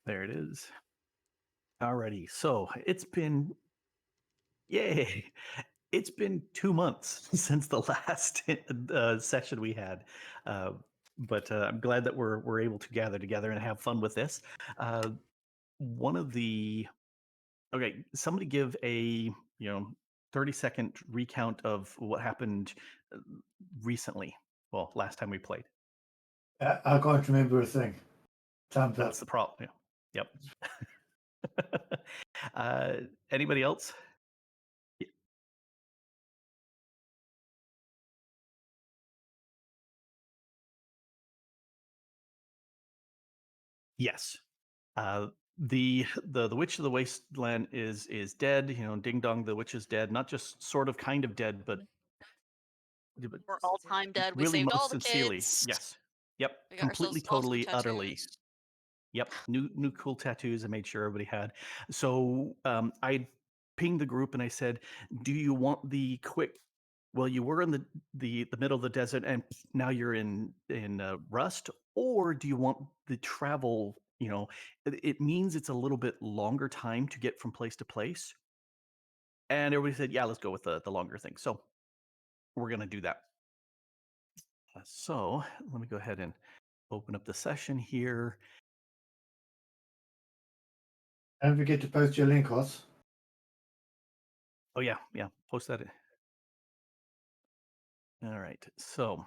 There it is. Alrighty. So it's been yay. It's been 2 months since the last session we had, uh, but I'm glad that we're able to gather together and have fun with this. Uh, one of the Okay, somebody give a 30-second recount of what happened uh, recently. Well, last time we played. I can't remember a thing. Time's up. That's the problem. Yeah. Yep. Anybody else? Yes. The witch of the wasteland is dead. Ding dong, the witch is dead. Not just sort of, kind of dead, but We're all time dead. We really saved all most the sincerely. kids. Yes. Yep. We got Completely, ourselves all some totally, utterly. tattoos. Yep. New cool tattoos. I made sure everybody had. So I pinged the group and I said, "Do you want the quick? Well, you were in the middle of the desert and now you're in Rust, or do you want the travel? It means it's a little bit longer time to get from place to place." And everybody said, "Yeah, let's go with the longer thing." So we're gonna do that. So let me go ahead and open up the session here. Don't forget to post your link, Hoss. Oh yeah, post that. All right, so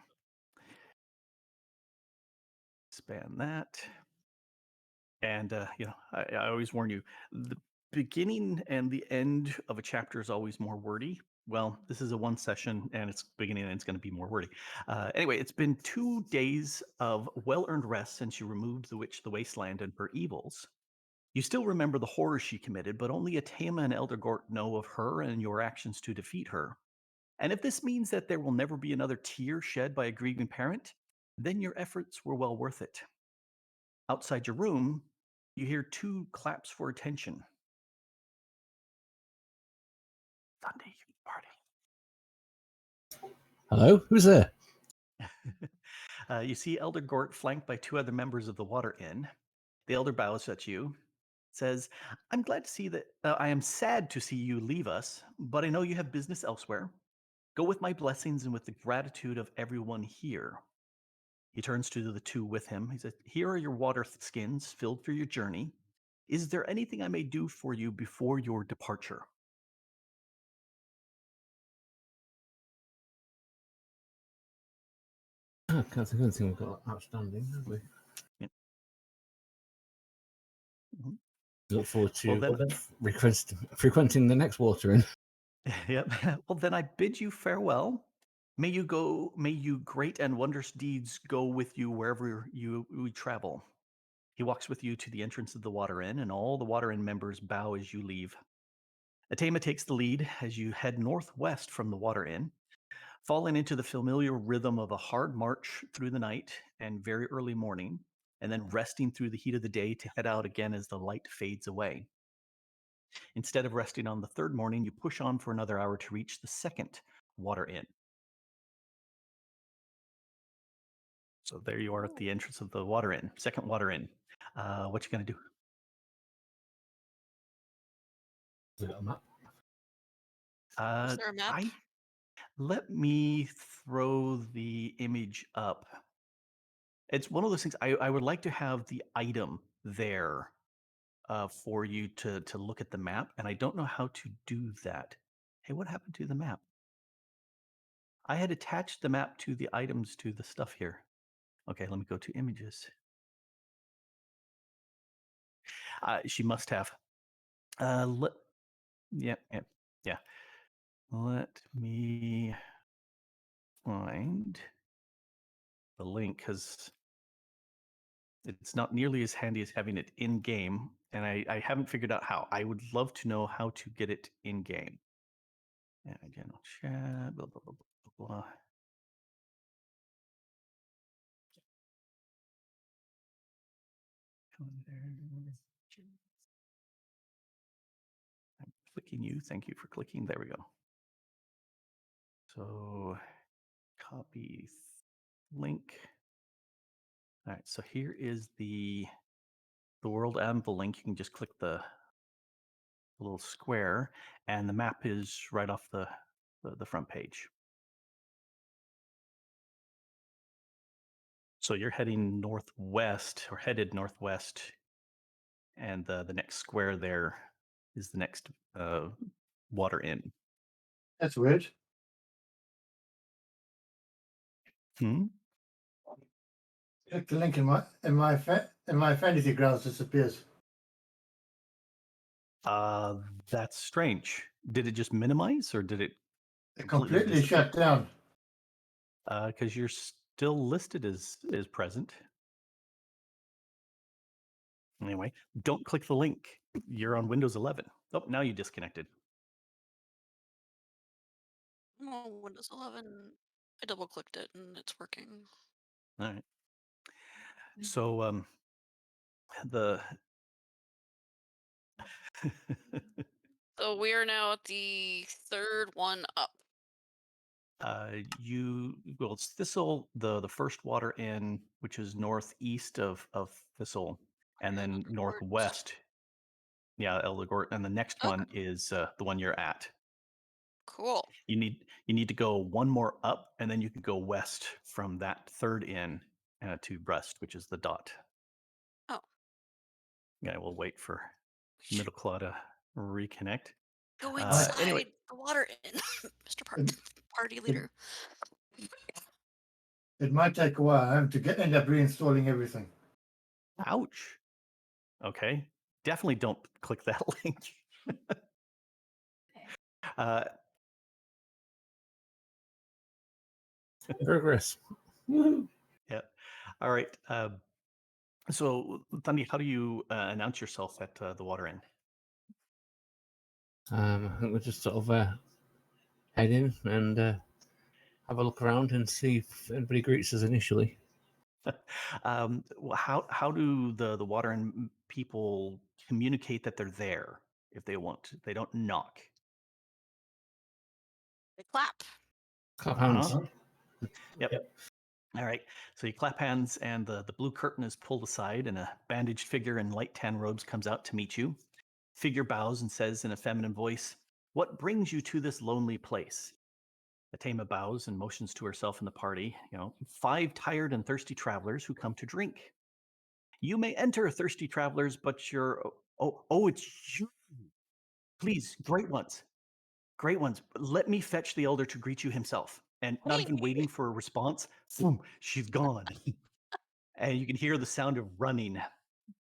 expand that. And I always warn you, the beginning and the end of a chapter is always more wordy. Well, this is a one session and it's beginning and it's going to be more wordy. Anyway, it's been 2 days of well-earned rest since you removed the witch, the wasteland, and her evils. You still remember the horrors she committed, but only Atema and Elder Gort know of her and your actions to defeat her. And if this means that there will never be another tear shed by a grieving parent, then your efforts were well worth it. Outside your room, you hear 2 claps for attention. Sunday party. Hello, who's there? You see Elder Gort flanked by 2 other members of the Water Inn. The elder bows at you, says, "I'm glad to see that. I am sad to see you leave us, but I know you have business elsewhere. Go with my blessings and with the gratitude of everyone here." He turns to the 2 with him. He says, "Here are your water skins filled for your journey. Is there anything I may do for you before your departure?" I can't think of anything we've got outstanding, have we? Yeah. Mhm. Look forward to Well, then, frequenting the next water inn. yep. Well, then I bid you farewell. May you great and wondrous deeds go with you wherever we travel. He walks with you to the entrance of the Water Inn, and all the Water Inn members bow as you leave. Atema takes the lead as you head northwest from the Water Inn, falling into the familiar rhythm of a hard march through the night and very early morning, and then resting through the heat of the day to head out again as the light fades away. Instead of resting on the third morning, you push on for another hour to reach the second Water Inn. So there you are at the entrance of the Water Inn, second Water Inn. What you gonna do? Has it got a map? Is there a map? Let me throw the image up. It's one of those things I would like to have the item there for you to look at the map, and I don't know how to do that. Hey, what happened to the map? I had attached the map to the items to the stuff here. Okay, let me go to images. She must have. Yeah, yeah, yeah. Let me find the link because it's not nearly as handy as having it in game, and I haven't figured out how. I would love to know how to get it in game. Yeah, general chat, blah blah blah blah blah. I'm clicking you. Thank you for clicking. There we go. So copy link. All right, so here is the the world and the link, you can just click the little square, and the map is right off the front page. So you're heading northwest, or headed northwest, and the next square there is the next water in. That's weird. Hmm? Click the link in my fantasy grounds disappears. That's strange. Did it just minimize, or did it It completely completely disappear? shut down. Because you're still listed as present. Anyway, don't click the link. You're on Windows 11. Oh, now you disconnected. Oh, Windows 11. I double clicked it and it's working. All right. So the So we are now at the third one up. well, it's Thistle, the first water in, which is northeast of Thistle, and then Elder Court. northwest. Yeah, Eldegort, and the next Okay, one is the one you're at. cool. You need to go one more up, and then you can go west from that third inn to Brest, which is the dot. Oh, Yeah, we'll wait for Middle Claw to reconnect. go Anyway, inside the water in, Mr. It, Party it, Leader. it might take a while. I have to end up reinstalling everything. ouch. Okay, definitely don't click that link. uh, Progress. yeah. All right. So, Thandi, how do you announce yourself at the water inn? I think we'll just sort of head in and have a look around and see if anybody greets us initially. Well, how do the water inn people communicate that they're there if they want? They don't knock. They clap. Clap Uh-huh. hands. Yep. All right. So you clap hands, and the blue curtain is pulled aside, and a bandaged figure in light tan robes comes out to meet you. Figure bows and says in a feminine voice, "What brings you to this lonely place?" Atema bows and motions to herself and the party. 5 tired and thirsty travelers who come to drink. You may enter, thirsty travelers, but you're it's you. Please, great ones. Great ones. Let me fetch the elder to greet you himself. And not even waiting for a response, boom, she's gone. And you can hear the sound of running.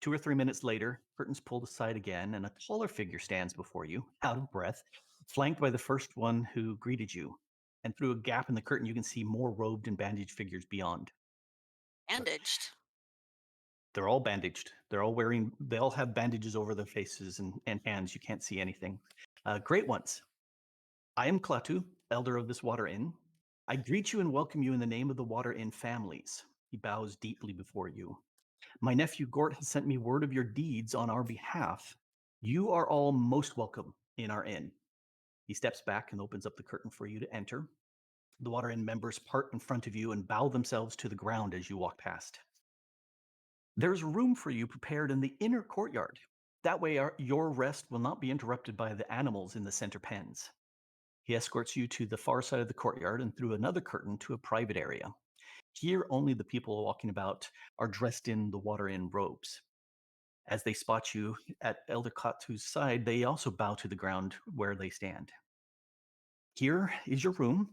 2 or 3 minutes later, curtains pulled aside again, and a taller figure stands before you, out of breath, flanked by the first one who greeted you. And through a gap in the curtain, you can see more robed and bandaged figures beyond. Bandaged. They're all bandaged. They all have bandages over their faces and hands. You can't see anything. Great ones. I am Klaatu, elder of this water inn. I greet you and welcome you in the name of the water inn families. He bows deeply before you. My nephew Gort has sent me word of your deeds on our behalf. You are all most welcome in our inn. He steps back and opens up the curtain for you to enter. The water inn members part in front of you and bow themselves to the ground as you walk past. There's room for you prepared in the inner courtyard. That way, your rest will not be interrupted by the animals in the center pens. He escorts you to the far side of the courtyard and through another curtain to a private area. Here, only the people walking about are dressed in the water inn robes. As they spot you at Elder Katu's side, they also bow to the ground where they stand. Here is your room.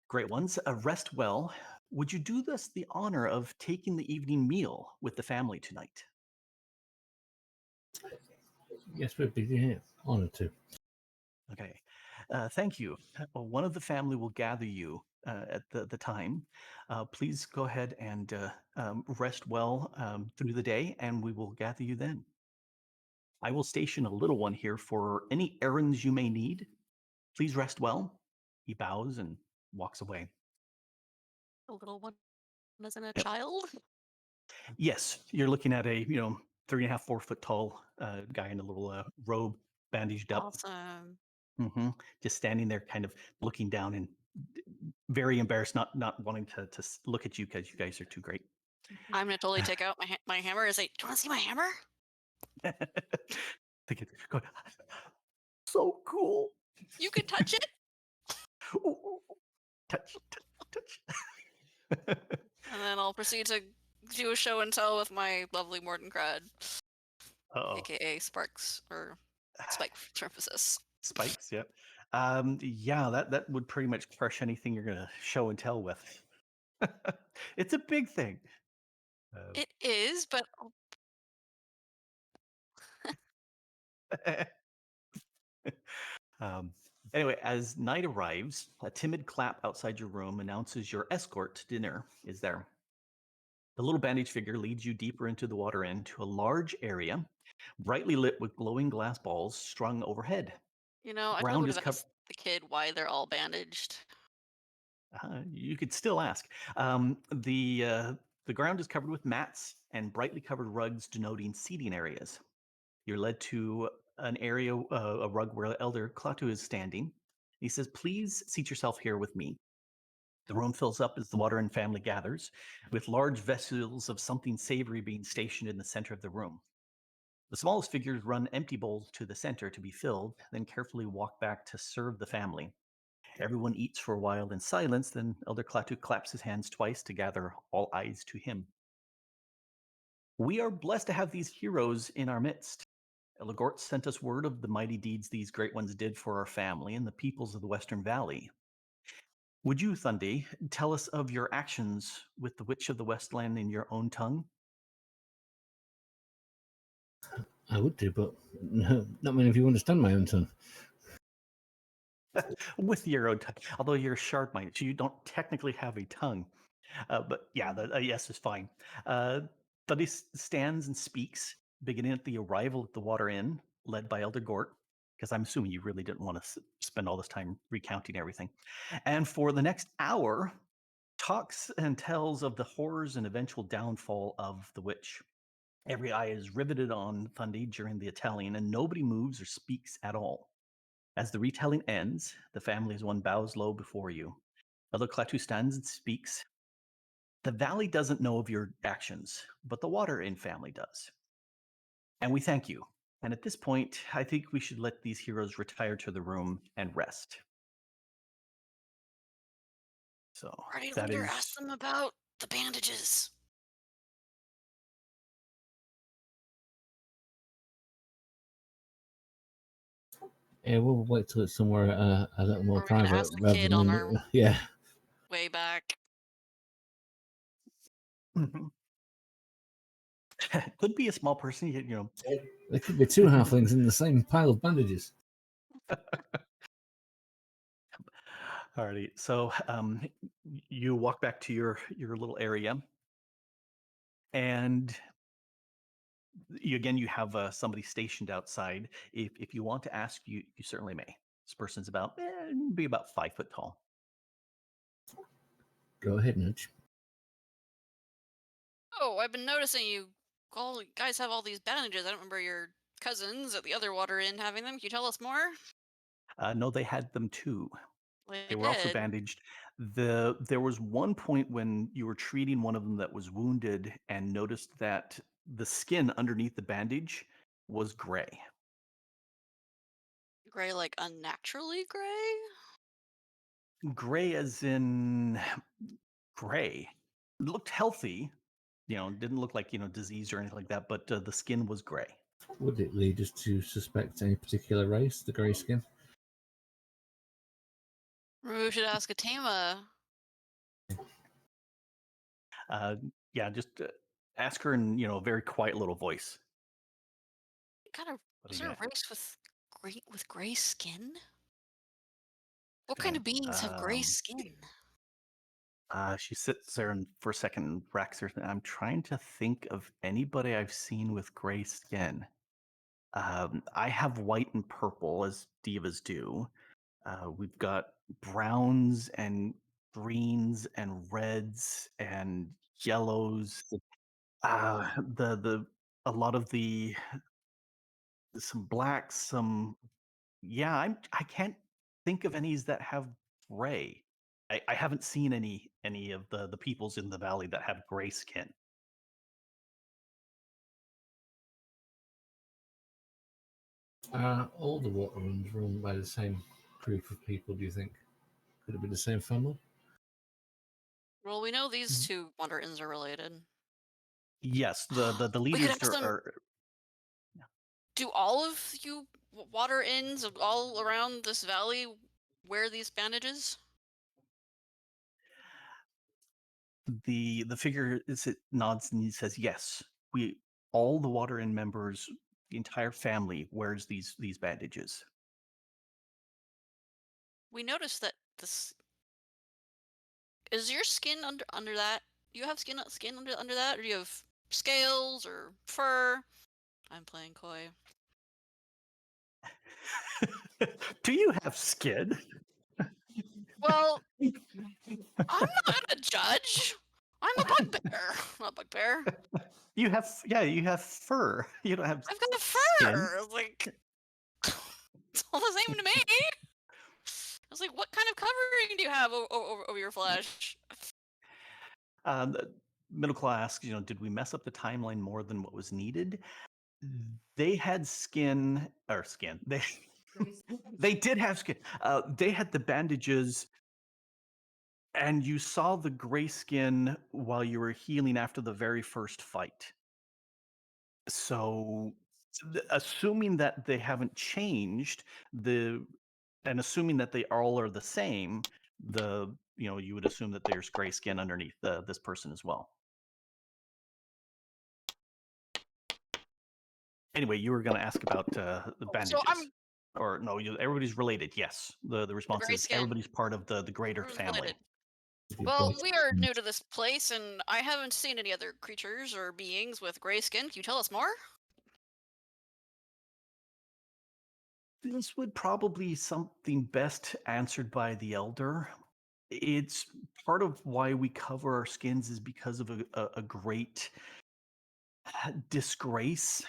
Great ones. Rest well. Would you do us the honor of taking the evening meal with the family tonight? Yes, we'd be honored to. Okay. Thank you. One of the family will gather you at the time. Please go ahead and rest well through the day, and we will gather you then. I will station a little one here for any errands you may need. Please rest well. He bows and walks away. A little one isn't a Yep. child. Yes, you're looking at a 3.5, 4 foot tall guy in a little robe, bandaged up. Awesome. Just standing there, kind of looking down and very embarrassed, not wanting to look at you because you guys are too great. I'm gonna totally take out my hammer and say, "Do you want to see my hammer? Think it's going, so cool. You can touch it." Ooh, touch, touch, touch. And then I'll proceed to do a show and tell with my lovely Mordenkrad, Uh-oh. aka Sparks or Spike for emphasis. Spikes, yep. Yeah, that would pretty much crush anything you're gonna show and tell with. It's a big thing. It is, but Um, anyway, as night arrives, a timid clap outside your room announces your escort to dinner is there. The little bandage figure leads you deeper into the water inn to a large area, brightly lit with glowing glass balls strung overhead. you know, The I probably ground would is have covered. asked the kid why they're all bandaged. You could still ask. The ground is covered with mats and brightly covered rugs denoting seating areas. You're led to an area, a rug where Elder Klaatu is standing. He says, "Please seat yourself here with me." The room fills up as the Water family gathers, with large vessels of something savory being stationed in the center of the room. The smallest figures run empty bowls to the center to be filled, then carefully walk back to serve the family. Everyone eats for a while in silence, then Elder Klaatu claps his hands twice to gather all eyes to him. "We are blessed to have these heroes in our midst. Eligort sent us word of the mighty deeds these great ones did for our family and the peoples of the Western Valley. Would you, Thundy, tell us of your actions with the Witch of the Westland in your own tongue?" I would do, but no, not many of you understand my own tongue. With your own tongue, although you're shard-minded, so you don't technically have a tongue. But yeah, the yes is fine. Thundy stands and speaks, beginning at the arrival at the Water Inn, led by Elder Gort, because I'm assuming you really didn't want to spend all this time recounting everything. And for the next hour, talks and tells of the horrors and eventual downfall of the witch. Every eye is riveted on Thundy during the Italian, and nobody moves or speaks at all. As the retelling ends, the family as one bows low before you. Elder Klaatu stands and speaks. "The valley doesn't know of your actions, but the Water Inn family does. And we thank you. And at this point, I think we should let these heroes retire to the room and rest." So Party that leader is asked them about the bandages. Yeah, we'll wait till it's somewhere a little more Or we can private ask the rather kid than on in our yeah. way back. could be a small person, you know. There could be two halflings in the same pile of bandages. Alrighty, so you walk back to your little area, and you have somebody stationed outside. If you want to ask, you certainly may. This person's be about 5 foot tall. Go ahead, Nudge. Oh, I've been noticing all you guys have all these bandages. I don't remember your cousins at the other Water Inn having them. Can you tell us more? No, they had them too. They They were also did. bandaged. There was one point when you were treating one of them that was wounded and noticed that the skin underneath the bandage was gray. Gray, like unnaturally gray? Gray as in gray. It looked healthy, didn't look like, diseased or anything like that, but the skin was gray. Would it lead us to suspect any particular race, the grey skin? Maybe we should ask a Tama. Yeah, just ask her in, a very quiet little voice. Kind of What is do there you a got? race with gray skin? What kind Okay. of beings have gray skin? She sits there and for a second and racks her. I'm trying to think of anybody I've seen with gray skin. I have white and purple as divas do. We've got browns and greens and reds and yellows. The a lot of the some blacks, some yeah. I can't think of any that have gray. I haven't seen any of the peoples in the valley that have gray skin. Are all the water runs run by the same group of people, do you think? Could it be the same family? Well, we know these Mm. two water inns are related. Yes, the We could leaders ask them. are Do all of you water inns all around this valley wear these bandages? the figure is it nods and he says, "Yes, we all the Water Inn members, the entire family wears these bandages." We noticed that this is your skin under that. You have skin under that, or do you have scales or fur? I'm playing coy. Do you have skin? Well, I'm not a judge. I'm a bugbear. Not a bugbear. You have fur. You don't have I've got skin. fur. Like it's all the same to me. I was like, what kind of covering do you have over your flesh? The middle class, did we mess up the timeline more than what was needed? They had skin or skin. They did have skin. They had the bandages, and you saw the gray skin while you were healing after the very first fight. So, assuming that they haven't changed, the and assuming that they all are the same, you would assume that there's gray skin underneath this person as well. Anyway, you were going to ask about the So bandages, I'm or no? Everybody's related. Yes, the the response gray is skin. everybody's part of the greater Everyone's family. related. Well, we are new to this place, and I haven't seen any other creatures or beings with gray skin. Can you tell us more? This would probably something best answered by the elder. It's part of why we cover our skins is because of a great disgrace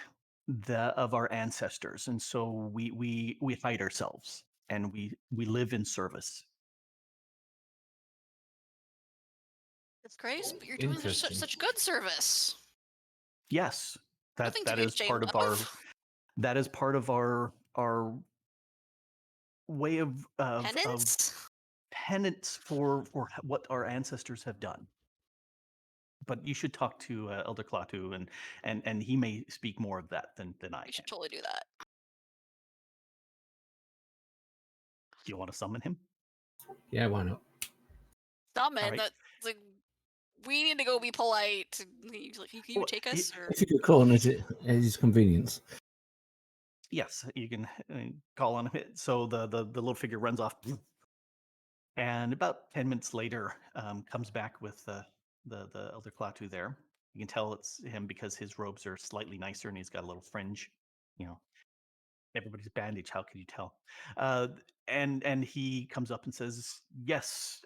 of our ancestors, and so we hide ourselves and we live in service. It's grace, but you're doing Interesting. such good service. Yes, Nothing to that be is ashamed part of our of. that is part of our way of Penance? penance for what our ancestors have done. But you should talk to Elder Klaatu, and he may speak more of that than I We can. should totally do that. Do you want to summon him? Yeah, why not? Summon right. that. Like, we need to go be polite. He's like, can you Well, take us? Or If you could call on at his convenience. Yes, you can call on him. So the little figure runs off, and about 10 minutes later, comes back with the Elder Klaatu there. You can tell it's him because his robes are slightly nicer, and he's got a little fringe. You know, everybody's bandaged. How can you tell? And he comes up and says, "Yes,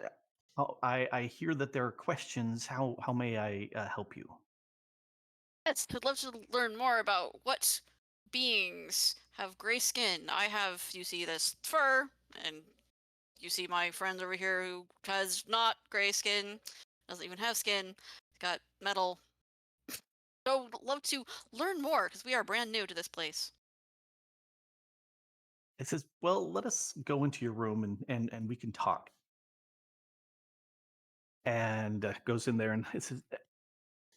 I hear that there are questions. How may I help you?" yes, I'd love to learn more about what beings have gray skin. I have, you see, this fur, and you see my friend over here who has not gray skin, doesn't even have skin, got metal. So, love to learn more because we are brand new to this place. It says, "Well, let us go into your room and we can talk." And goes in there and it says,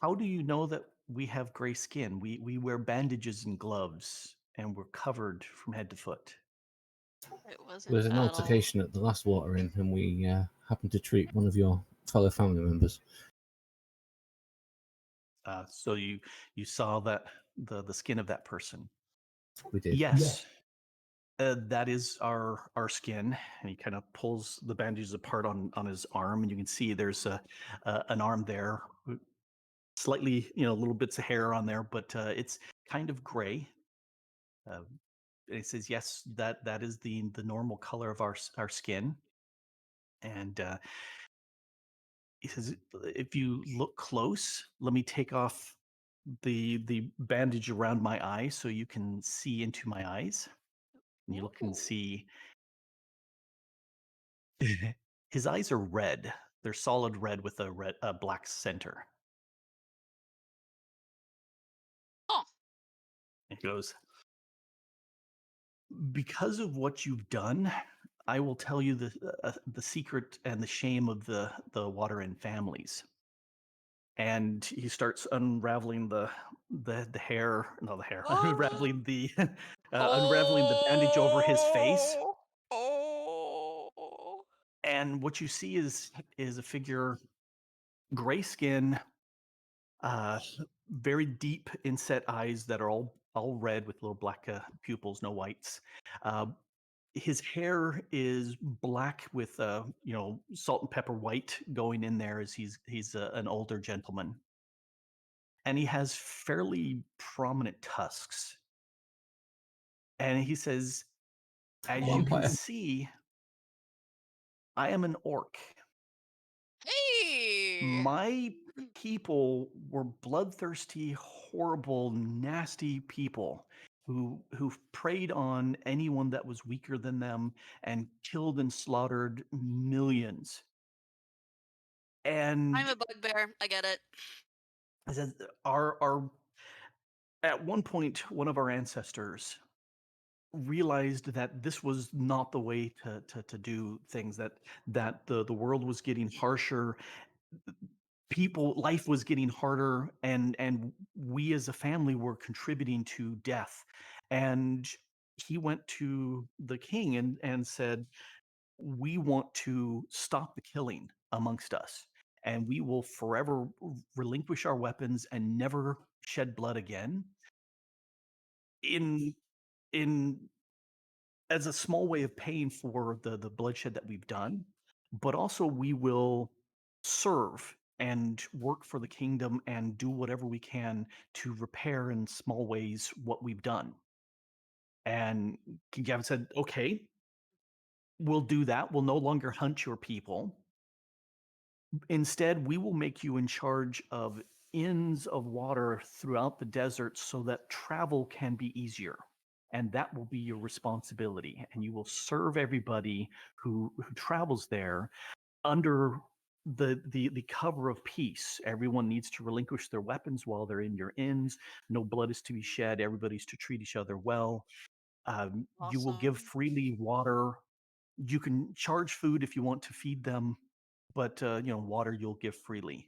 "How do you know that we have gray skin? We wear bandages and gloves, and we're covered from head to foot." It There wasn't was an battle. altercation at the last water inn, and we happened to treat one of your fellow family members. So you saw that the skin of that person. We did. Yes, that is our skin. And he kind of pulls the bandages apart on his arm, and you can see there's an arm there, slightly little bits of hair on there, but it's kind of gray. Uh, and he says, "Yes, that is the normal color of our skin." And he says, "If you look close, let me take off the bandage around my eye so you can see into my eyes." And you look and Ooh. see his eyes are red. They're solid red with a black center. Oh, And he goes, Because of what you've done, I will tell you the secret and the shame of the Water End families. And he starts unraveling the hair, no, the hair, unraveling the unraveling the bandage over his face. Oh. And what you see is a figure, gray skin, uh, very deep inset eyes that are all red with little black pupils, no whites. Uh, his hair is black with salt and pepper white going in there as he's an older gentleman, and he has fairly prominent tusks. And he says, "As you can Vampire. see, I am an orc. Hey. My people were bloodthirsty, horrible, nasty people who preyed on anyone that was weaker than them and killed and slaughtered millions. I'm And a bugbear. I get it. I said, our at one point, one of our ancestors realized that this was not the way to do things, that the world was getting harsher, life was getting harder, and we as a family were contributing to death. And he went to the king and said, we want to stop the killing amongst us, and we will forever relinquish our weapons and never shed blood again, in in as a small way of paying for the bloodshed that we've done. But also we will serve and work for the kingdom and do whatever we can to repair in small ways what we've done. And King Gavin said, okay, we'll do that. We'll no longer hunt your people. Instead, we will make you in charge of inns of water throughout the desert so that travel can be easier. And that will be your responsibility. And you will serve everybody who travels there under the cover of peace. Everyone needs to relinquish their weapons while they're in your inns. No blood is to be shed. Everybody's to treat each other well. You will give Awesome. freely water. You can charge food if you want to feed them, but water you'll give freely.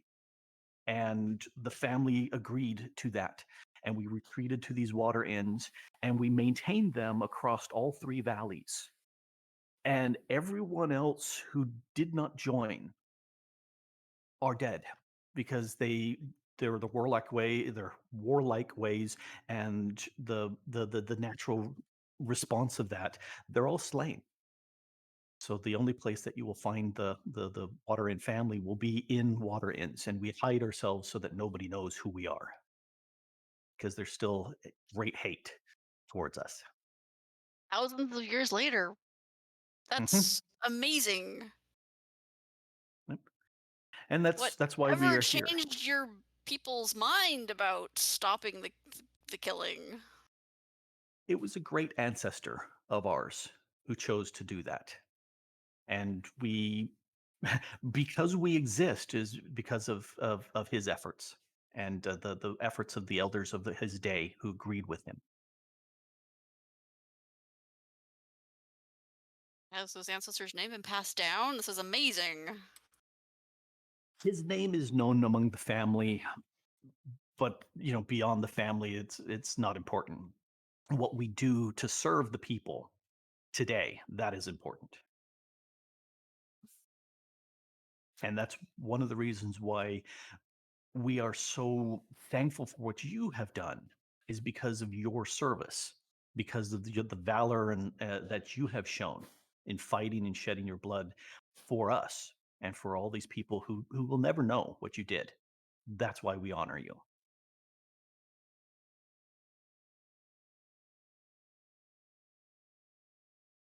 And the family agreed to that, and we retreated to these water inns, and we maintained them across all three valleys. And everyone else who did not join are dead, because they're their warlike ways, and the natural response of that, they're all slain. So the only place that you will find the Water Inn family will be in water inns, and we hide ourselves so that nobody knows who we are, because there's still great hate towards us. Thousands of years later. Mhm. That's amazing. Yep. And that's why we Whatever are here. changed your people's mind about stopping the killing? It was a great ancestor of ours who chose to do that, and we, because we exist, is because of his efforts, and the efforts of the elders of his day who agreed with him. Has those ancestors' name been passed down? This is amazing. His name is known among the family, but beyond the family, it's not important. What we do to serve the people today, that is important. And that's one of the reasons why we are so thankful for what you have done, is because of your service, because of the valor and that you have shown in fighting and shedding your blood for us and for all these people who will never know what you did. That's why we honor you.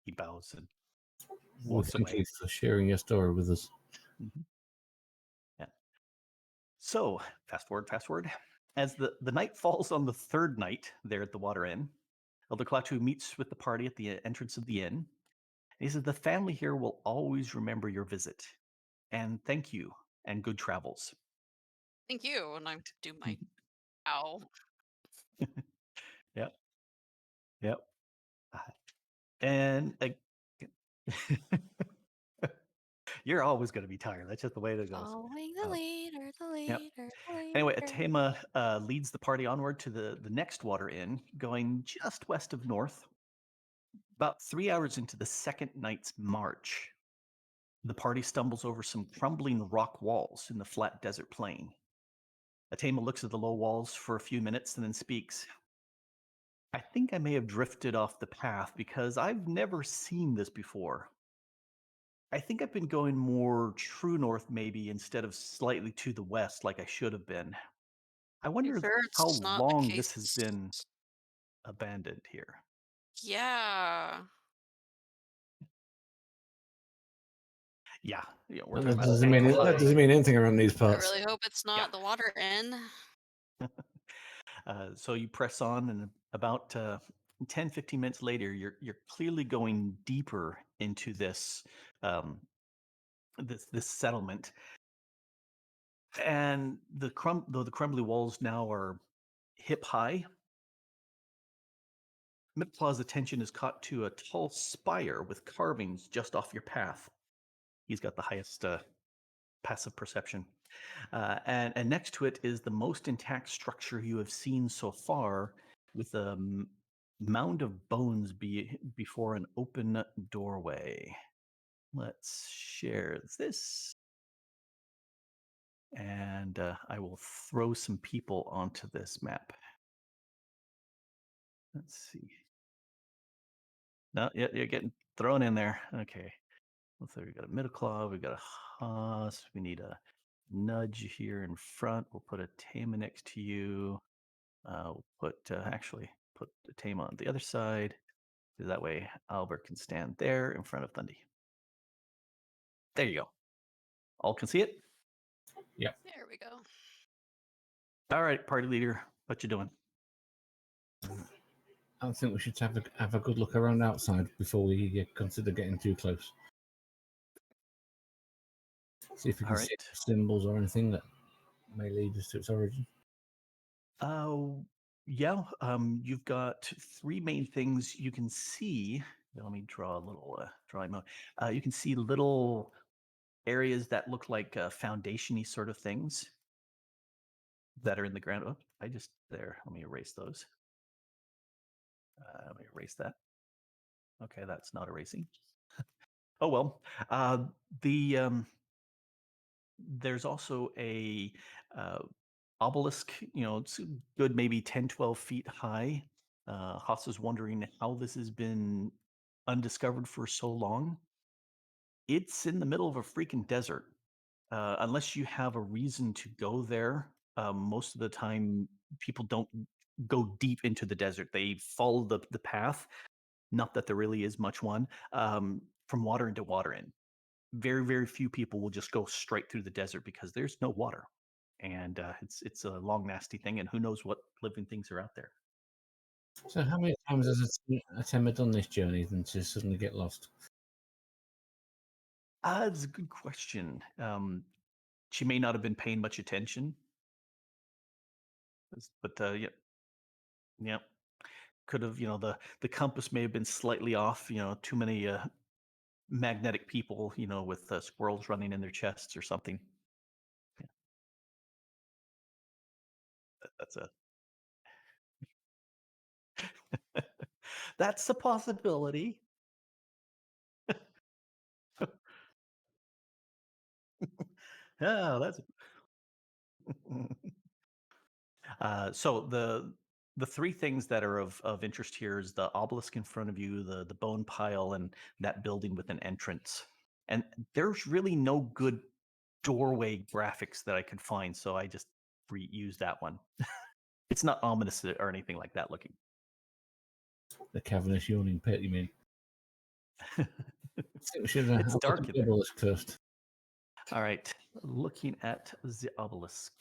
He bows and Well, walks thank away. you for sharing your story with us. Mhm. Yeah. So, fast forward. As the night falls on the third night there at the Water Inn, Elder Klaatu meets with the party at the entrance of the inn. And he says, the family here will always remember your visit. And thank you, and good travels. Thank you. And I do my Mhm. ow. Yep. Yep. And you're always going to be tired. That's just the way it goes. Following the Uh, leader, the Yep. leader, the leader. Anyway, Atema leads the party onward to the next water inn, going just west of north. About 3 hours into the second night's march, the party stumbles over some crumbling rock walls in the flat desert plain. Atema looks at the low walls for a few minutes and then speaks. I think I may have drifted off the path because I've never seen this before. I think I've been going more true north, maybe, instead of slightly to the west like I should have been. I You wonder sure how it's not the long this has case? been abandoned here. Yeah. Yeah, we're And talking that about doesn't mean ankle that high. doesn't mean anything around these I parts. really hope it's not the water inn. So you press on, and about 10, 15 minutes later, you're clearly going deeper into this this settlement, and though the crumbly walls now are hip high. Midclaw's attention is caught to a tall spire with carvings just off your path. He's got the highest passive perception. And next to it is the most intact structure you have seen so far, with a mound of bones before an open doorway. Let's share this. And I will throw some people onto this map. Let's see. No, yeah, you're getting thrown in there. Okay. Let's say we got a Midclaw, we got a Haas, we need a nudge here in front. We'll put a Tama next to you. We'll actually put the Tama on the other side. So that way Albert can stand there in front of Thundy. There you go. All can see it? There we go. All right, party leader, what you doing? I think we should have a good look around outside before we consider getting too close. See if we All can see right. symbols or anything that may lead us to its origin. Yeah, you've got three main things you can see. Let me draw a little drawing mode. You can see little areas that look like foundation-y sort of things that are in the ground. Oh, let me erase those. Let me erase that. Okay, that's not erasing. Oh well. The there's also a obelisk, it's a good maybe 10, 12 feet high. Haas is wondering how this has been undiscovered for so long. It's in the middle of a freaking desert. Unless you have a reason to go there, most of the time people don't go deep into the desert. They follow the path. Not that there really is much one, from water into water in. Very, very few people will just go straight through the desert because there's no water. And it's a long, nasty thing, and who knows what living things are out there. So, how many times has Atema done this journey than to suddenly get lost? That's a good question. She may not have been paying much attention, but yeah, yeah, could have. The compass may have been slightly off. Too many magnetic people. With squirrels running in their chests or something. Yeah, that's a that's a possibility. Yeah, that's. So the three things that are of interest here is the obelisk in front of you, the bone pile, and that building with an entrance. And there's really no good doorway graphics that I could find, so I just reused that one. It's not ominous or anything like that looking. The cavernous yawning pit, you mean? I think we should It's have a look dark at in the there. obelisk first. All right, looking at the obelisk.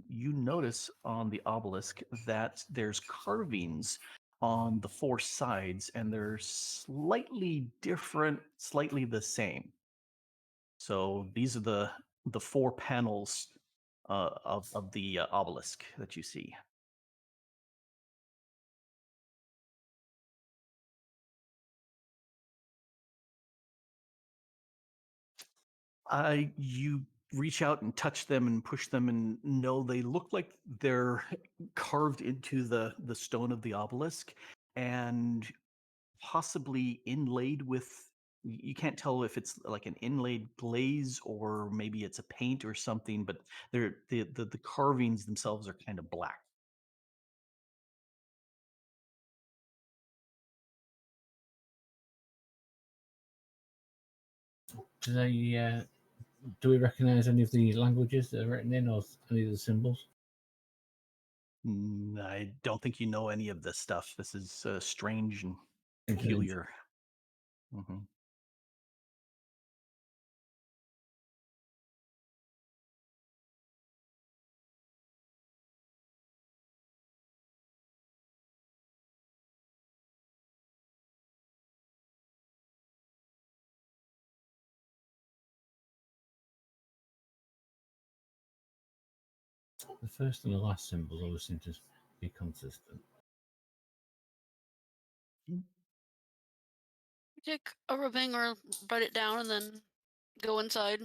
You notice on the obelisk that there's carvings on the four sides, and they're slightly different, slightly the same. So these are the four panels of the obelisk that you see. You reach out and touch them and push them, and no, they look like they're carved into the stone of the obelisk, and possibly inlaid with. You can't tell if it's like an inlaid glaze or maybe it's a paint or something, but the carvings themselves are kind of black. Do they? Do we recognise any of the languages that are written in, or any of the symbols? I don't think you know any of this stuff. This is strange and Strange. peculiar. Mhm. The first and the last symbols always seem to be consistent. Take a rubbing or write it down and then go inside.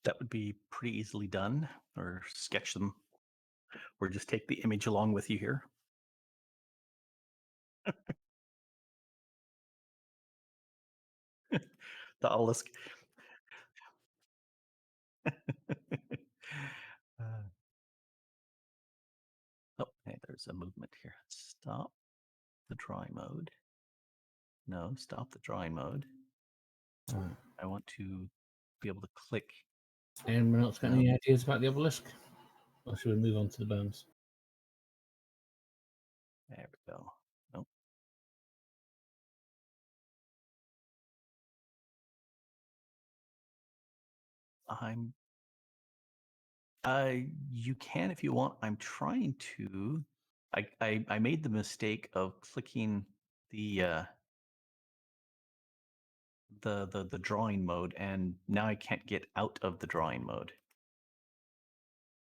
That would be pretty easily done, or sketch them, or just take the image along with you here. The obelisk. Oh, hey, there's a movement here. Stop the drawing mode. No, stop the drawing mode. I want to be able to click. Anyone else got No. any ideas about the obelisk? Or should we move on to the bones? There we go. Nope. I'm. You can if you want. I'm trying to. I made the mistake of clicking the the drawing mode, and now I can't get out of the drawing mode.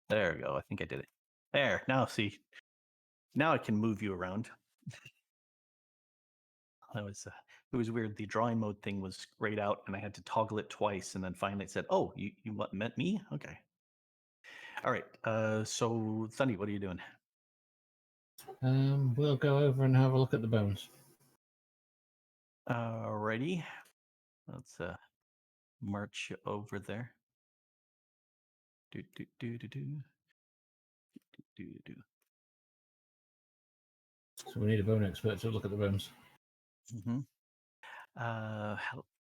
There we go. I think I did it. There. Now see. Now I can move you around. That was it was weird. The drawing mode thing was grayed out, and I had to toggle it twice, and then finally it said, "Oh, you what meant me? Okay." All right. So Sunny, what are you doing? We'll go over and have a look at the bones. Alrighty. Let's march over there. Do do do do do do do. So we need a bone expert to look at the bones. Mm-hmm.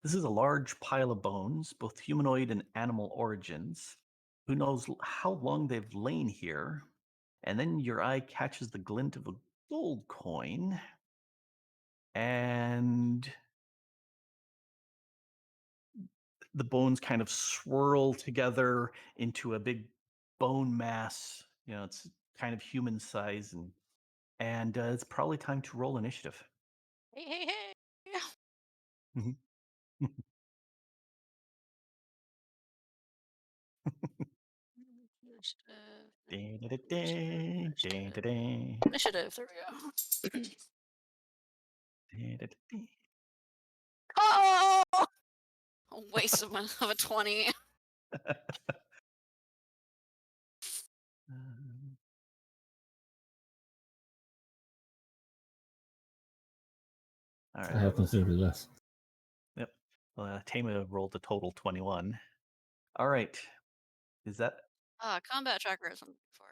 This is a large pile of bones, both humanoid and animal origins. Who knows how long they've lain here? And then your eye catches the glint of a gold coin, and the bones kind of swirl together into a big bone mass. You know, it's kind of human size, and it's probably time to roll initiative. Hey, hey, hey! Mhm. Initiative, Da-da-da-da, initiative, da-da-da, initiative. There we go. da-da-da-da. Oh! A waste of a 20. Um, all I right. have considerably less. Yep. Well, Tama rolled a total 21. All right. Is that Combat tracker is what I'm looking for.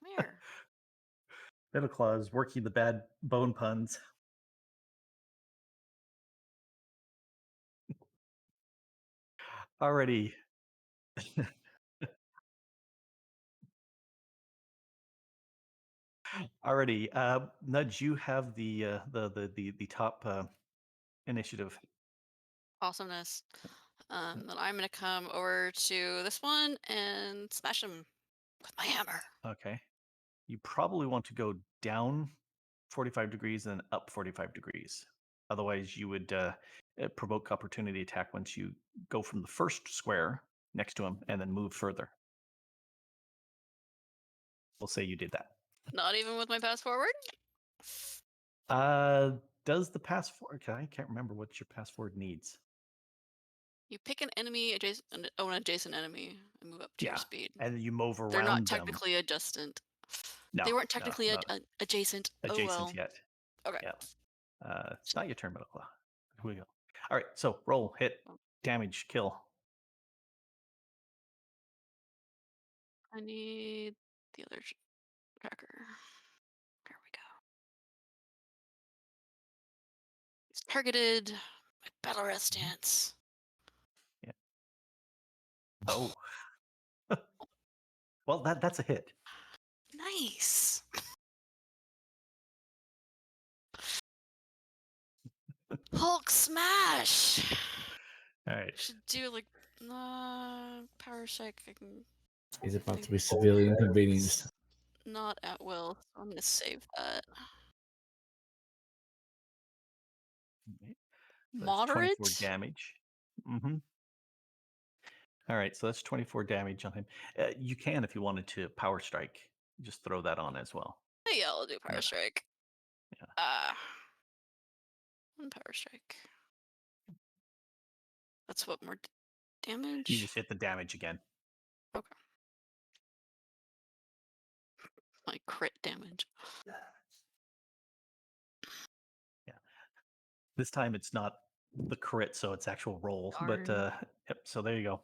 Come here. Metal Claws working the bad bone puns? Already. Already. Nudge, you have the top initiative. Awesomeness. Then I'm gonna come over to this one and smash him with my hammer. Okay. You probably want to go down 45 degrees and then up 45 degrees. Otherwise, you would provoke opportunity attack once you go from the first square next to him and then move further. We'll say you did that. Not even with my pass forward. Uh, does the pass forward? Okay, I can't remember what your pass forward needs. You pick an enemy adjacent, an adjacent enemy, and move up to your Yeah, speed. and you move They're not around them. technically adjacent. No, They weren't no, technically not adjacent. Oh adjacent well. yet. Okay. Yeah, it's not your turn, Middleclaw. Here we go. All right, so roll, hit, damage, kill. I need the other tracker. There we go. It's targeted. My battle rat stance. Yeah. Oh. Well, that's a hit. Nice. Hulk smash. All right. Should do like power strike. I can He's about to be severely inconvenienced. not at will. So I'm gonna save that. So that's 24 Moderate. damage. Mm-hmm. All right, so that's 24 damage on him. You can, if you wanted to, power strike. Just throw that on as well. Yeah, I'll do power Yeah. strike. Yeah. One power strike. That's what more damage. You just hit the damage again. Okay. My crit damage. Yeah. This time it's not the crit, so it's actual roll. But Darn. yep. So there you go.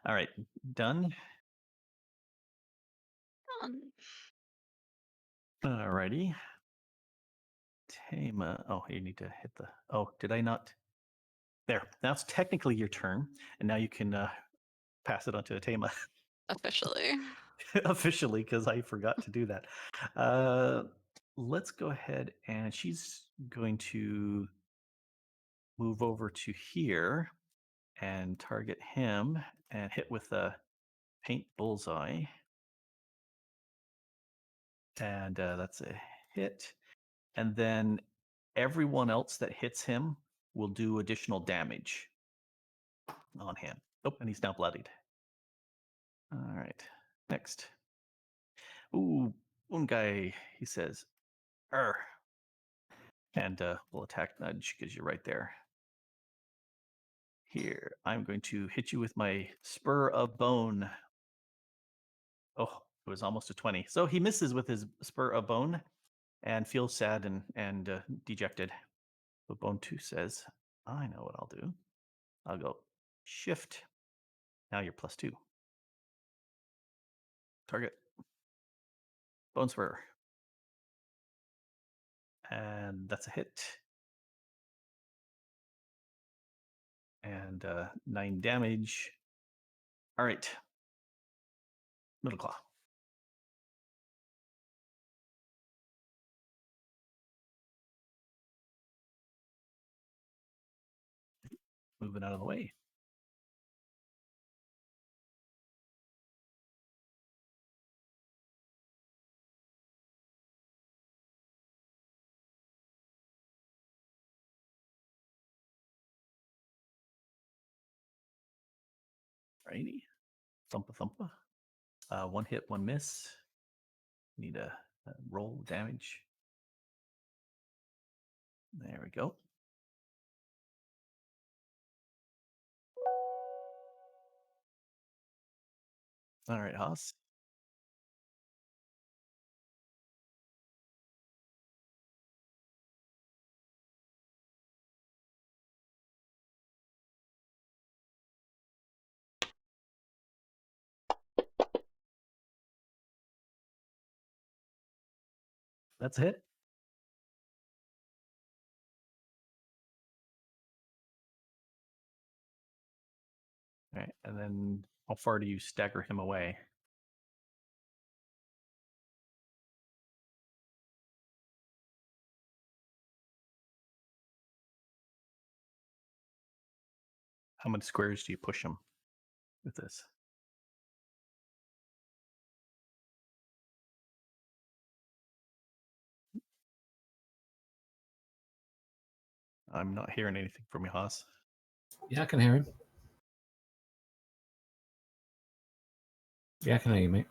All right, done. Done. All righty. Tama. Oh, you need to hit the. Oh, did I not? There. Now it's technically your turn, and now you can pass it on to Tama Officially. officially because I forgot to do that. Let's go ahead and she's going to move over to here and target him and hit with a paint bullseye. And that's a hit. And then everyone else that hits him will do additional damage on him. Oh, and he's now bloodied. All right. Next. Ooh, one guy, he says, "Er," and we'll attack nudge because you're right there. Here, I'm going to hit you with my spur of bone. Oh, it was almost a 20. So he misses with his spur of bone and feels sad and dejected. But bone 2 says, I know what I'll do. I'll go shift. Now you're +2. Target. Bone spur. And that's a hit. And 9 damage. All right. Middle claw. Moving out of the way. Righty. Thumpa thumpa. One hit, one miss. Need a roll damage. There we go. All right, Haas. That's a hit. All right, and then how far do you stagger him away? How many squares do you push him with this? I'm not hearing anything from you, Haas. Yeah, I can hear him. Yeah, I can hear you, mate.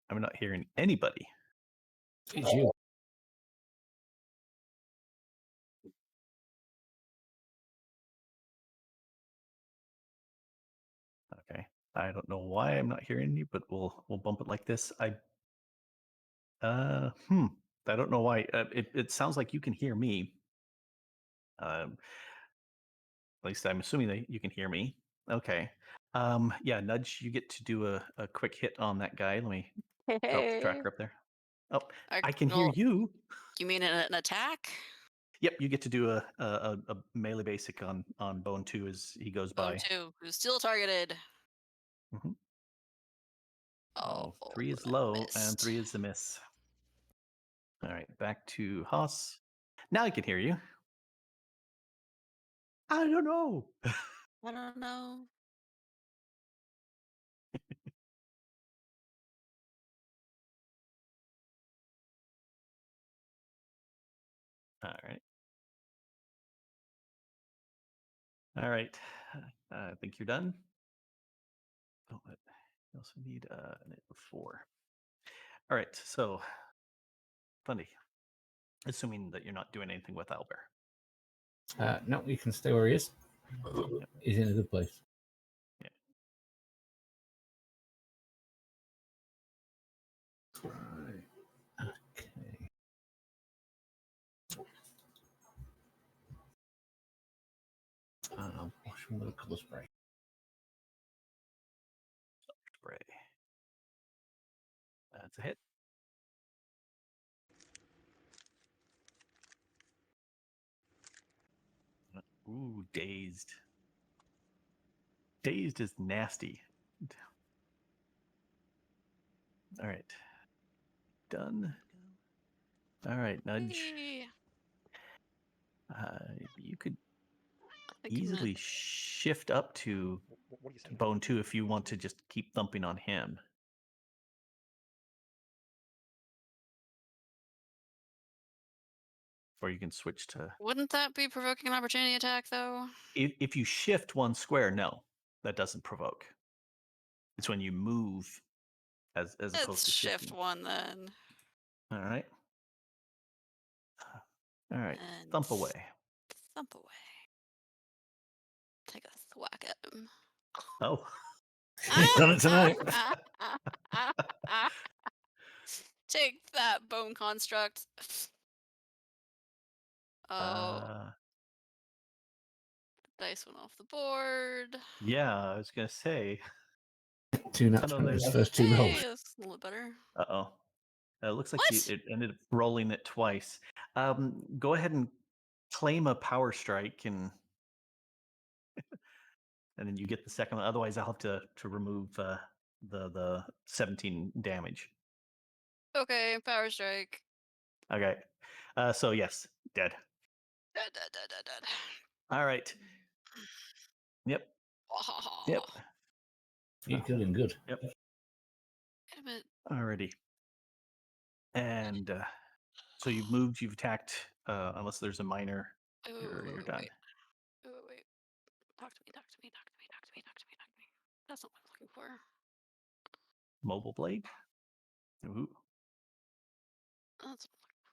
I'm not hearing anybody. It's you. I don't know why I'm not hearing you, but we'll bump it like this. I don't know why. It sounds like you can hear me. At least I'm assuming that you can hear me. Okay. Yeah, Nudge, you get to do a quick hit on that guy. Let me drop the tracker up there. Oh, I can hear well, you. you mean an attack? Yep, you get to do a melee basic on Bone 2 as he goes Bone by. 2, who's still targeted. Mhm. Oh, 3 is I low and missed. 3 is the miss. All right, back to Haas. Now I can hear you. I don't know. I don't know. All right. All right. I think you're done. Oh, but you also need an 4. All right. So, funny. Assuming that you're not doing anything with Albert. No, you can stay where he is. Yep. He's in a good place. Yeah. Right. Okay. Wash him with a colour spray. Spray. That's a hit. Ooh, dazed. Dazed is nasty. All right. Done. All right, Nudge. Hey, You could I think I'm gonna. easily shift up to Bone 2 if you want to just keep thumping on him. Or you can switch to. Wouldn't that be provoking an opportunity attack, though? If you shift one square, no, that doesn't provoke. It's when you move as opposed Let's to shift shifting. one then. All right. All right. And Thump away. thump away. Take a thwack at him. Oh. He's done it tonight. Take that, bone construct. Oh, Uh, dice went off the board. yeah, I was gonna say. 2 Oh, nuts no, on his there's. first 2 Hey, rolls. that's a little better. Uh-oh. It looks like What? it ended up rolling it twice. Go ahead and claim a power strike and then you get the second one. Otherwise, I'll have to remove the 17 damage. Okay, power strike. Okay. So yes, dead. Dead. All right. Yep. Yep. You killed him good. Yep. Damn it. Alrighty. And so you've moved. You've attacked. Unless there's a minor, you're done. Wait. Talk to me. That's not what I'm looking for. Mobile blade. Ooh. That's what I'm looking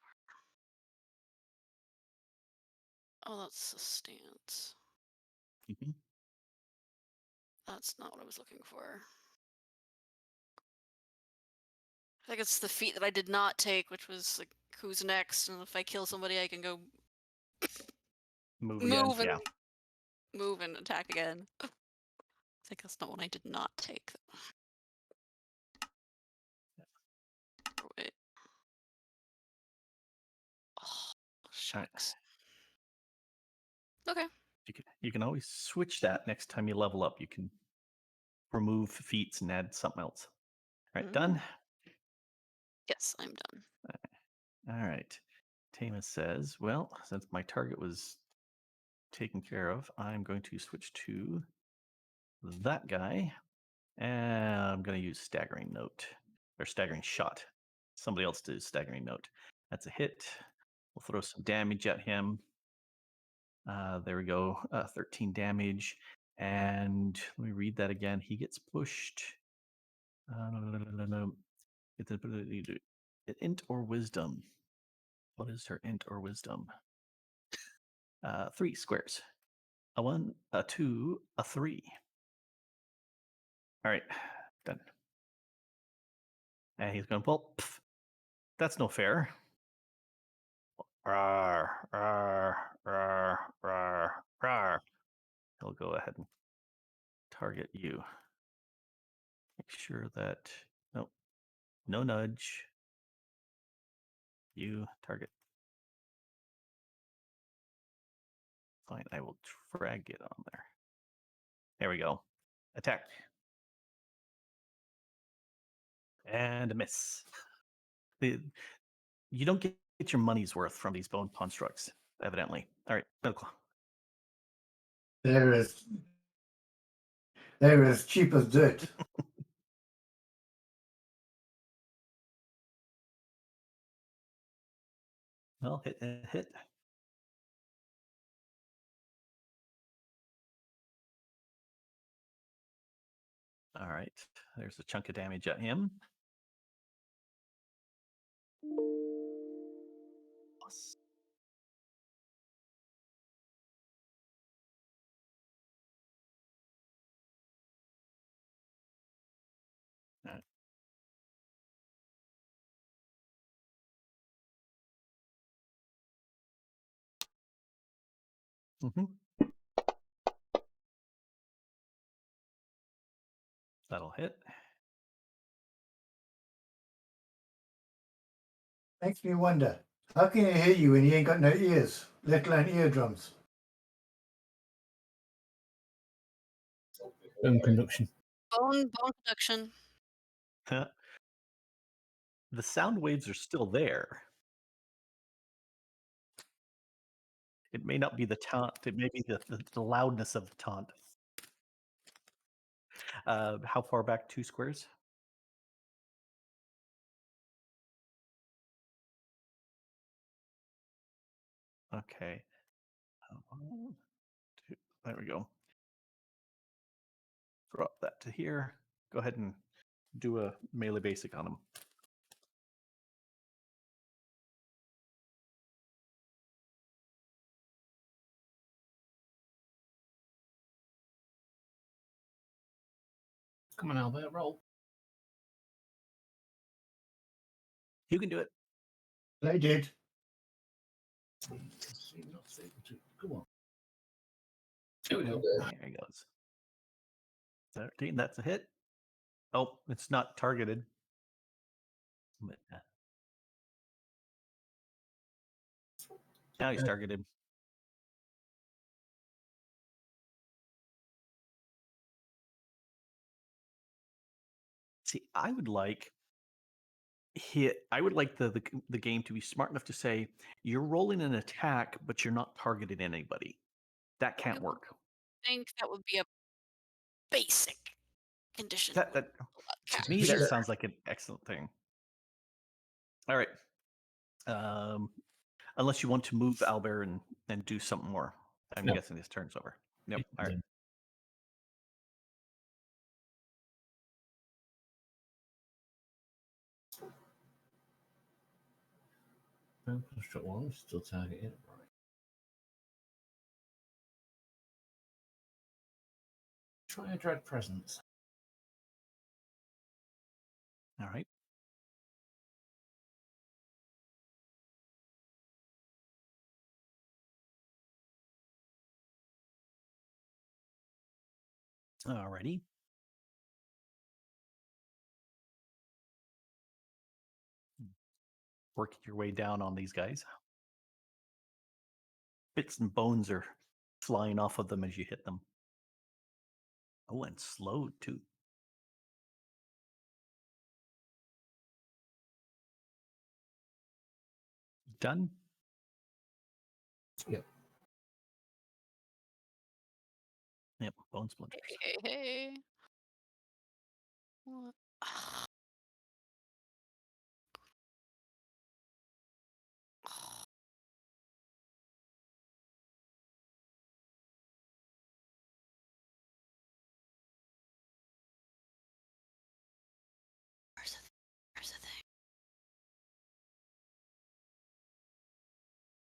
for. Oh, that's a stance. Mhm. That's not what I was looking for. I think it's the feat that I did not take, which was like, who's next, and if I kill somebody, I can go Move again. move and Yeah. move and attack again. I think that's not what I did not take. Or wait. Oh, shucks. Okay. You can always switch that next time you level up. You can remove feats and add something else. All right, done. Yes, I'm done. All right. Tama says, well, since my target was taken care of, I'm going to switch to that guy. And I'm going to use staggering note or staggering shot. Somebody else does staggering note. That's a hit. We'll throw some damage at him. There we go. 13 damage. And let me read that again. He gets pushed. No. It's int or wisdom. What is her int or wisdom? 3 squares. A 1, a 2, a 3. All right, done. And he's going to pull. Pff, that's no fair. Rawr, rawr, rawr, rawr, rawr. He'll go ahead and target you. Make sure that nope, no nudge. You target. Fine, I will drag it on there. There we go. Attack. And a miss. You don't get your money's worth from these bone constructs, evidently. All right, medical. They're as cheap as dirt. Well, hit. All right, there's a chunk of damage at him. Plus. All right. That'll hit. Makes me wonder, how can he hear you when he ain't got no ears, let alone eardrums? Bone conduction. Bone conduction. The sound waves are still there. It may not be the taunt. It may be the loudness of the taunt. How far back? 2 squares? Okay. 1, 2. There we go. Drop that to here. Go ahead and do a melee basic on him. Come on, Albert, roll. You can do it. They did. Come on. Here we go. There he goes. 13. That's a hit. Oh, it's not targeted. But, now he's targeted. See, I would like the game to be smart enough to say you're rolling an attack, but you're not targeting anybody. That can't work. I think that would be a basic condition. That to me that sounds like an excellent thing. All right. Unless you want to move Albert and do something more. I'm No. guessing this turn's over. Yep. All right. Bone construct 1, still targeted. Right. Try a dread presence. All right. Alrighty. Working your way down on these guys. Bits and bones are flying off of them as you hit them. Oh, and slowed too. Done? Yep. Yep, bone splinters. Hey. What? Where's the thing?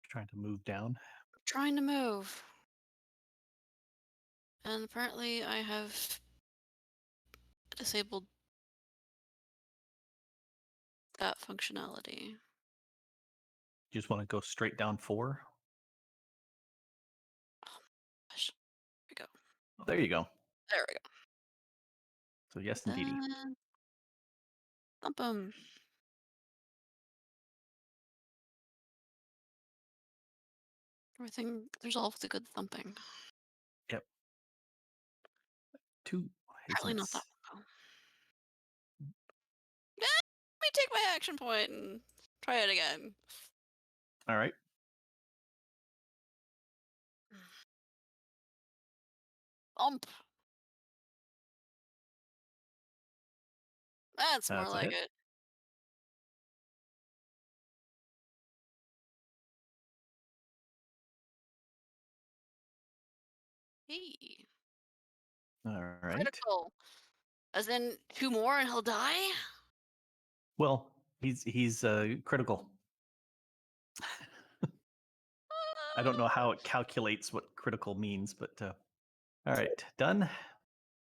Trying to move down. Trying to move. And apparently I have disabled that functionality. You just want to go straight down 4. Gosh, there we go. Oh, there you go. There we go. So yes, indeedy. And thump 'em. Everything, there's all the good thumping. Yep. 2 Probably not that hazelnuts. one, though. Let me take my action point and try it again. All right. Thump. That's more That's a like hit. it. Hey, All right. critical. As in 2 more and he'll die? Well, he's critical. I don't know how it calculates what critical means, but all right, done.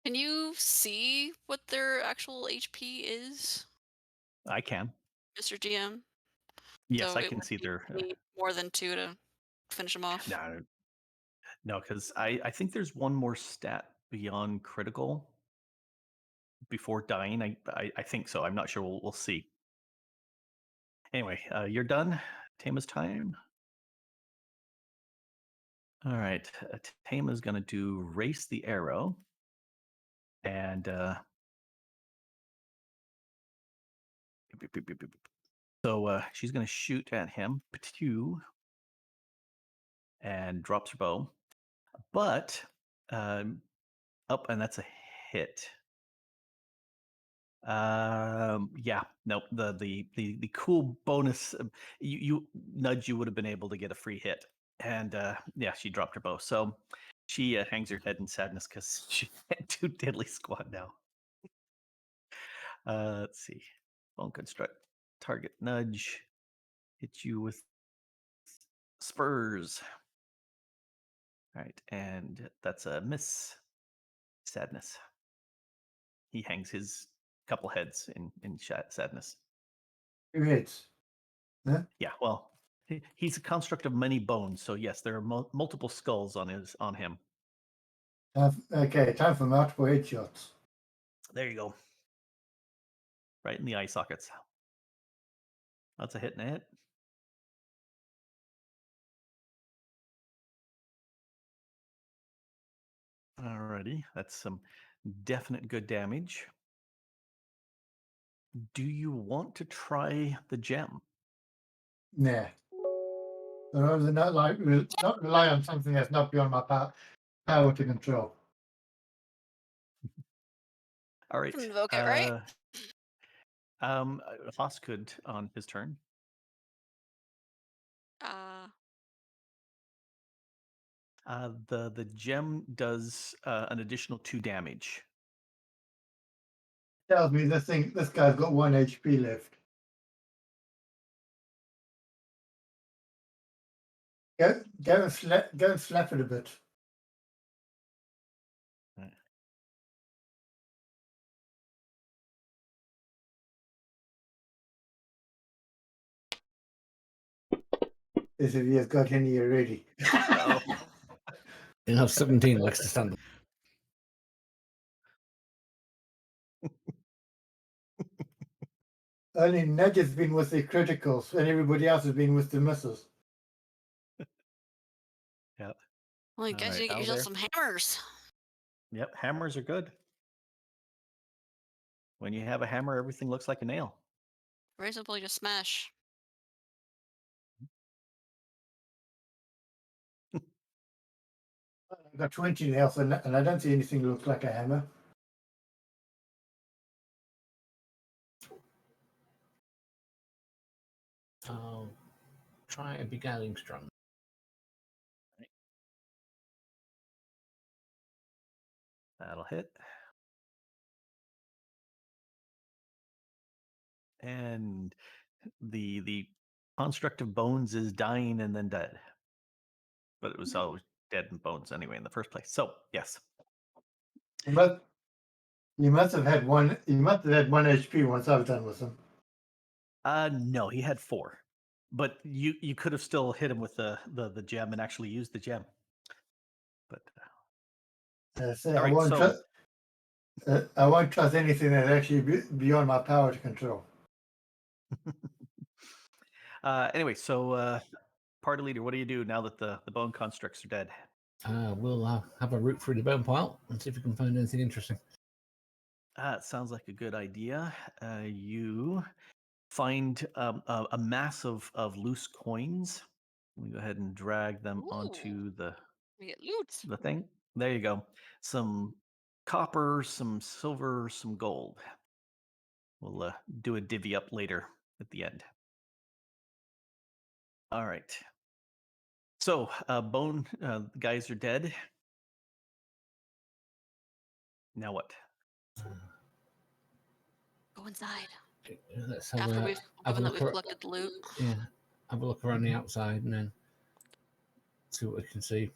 Can you see what their actual HP is, I can. Mr. GM? Yes, So I it can would see their. need more than 2 to finish them off. No, no, because I think there's one more stat beyond critical before dying. I think so. I'm not sure. We'll see. Anyway, you're done. Tama's time. All right, Tama's going to do race the arrow, and so she's going to shoot at him. Pew, and drops her bow, but up, and that's a hit. Yeah, nope. The cool bonus, you nudge, you would have been able to get a free hit, and yeah, she dropped her bow, so she hangs her head in sadness because she had 2 deadly squad now. Let's see, bone construct, target nudge, hit you with spurs. All right, and that's a miss. Sadness. He hangs his couple heads in sadness. 2 hits. Huh? Yeah, well, he's a construct of many bones, so yes, there are multiple skulls on him. Okay, time for multiple headshots. There you go. Right in the eye sockets. That's a hit and a hit. Alrighty, that's some definite good damage. Do you want to try the gem? Nah. I'd rather not rely on something that's not beyond my power to control. All right. Invoke it, right? Haas could on his turn. The gem does an additional 2 damage. Tells me this guy's got 1 HP left. Go and slap it a bit. Right. As if he has got any already. Oh, You have 17 legs to stand. Only Nudge has been with the criticals, and everybody else has been with the misses. yeah. Well, I guess Alright, you get yourself some hammers. Yep, hammers are good. When you have a hammer, everything looks like a nail. Very simple, you just smash. I've got 20 health, and I don't see anything that looks like a hammer. I'll try a beguiling strong. That'll hit. And the construct of bones is dying and then dead. But it was always dead in bones anyway in the first place. So yes. But You must have had one. You must have had 1 HP once I was done with them. No, he had 4, but you could have still hit him with the gem and actually used the gem. But Say, all right, so I won't trust anything that actually beyond my power to control. anyway, so party leader, what do you do now that the bone constructs are dead? We'll have a root through the bone pile and see if we can find anything interesting. It sounds like a good idea. You find a mass of loose coins. Let me go ahead and drag them Ooh, onto we get loot. the thing. There you go. Some copper, some silver, some gold. We'll do a divvy up later at the end. All right. So, bone guys are dead. Now what? Go inside. Let's have After a we've have a given that look. we've collected the loot. Yeah, have a look around the outside and then see what we can see.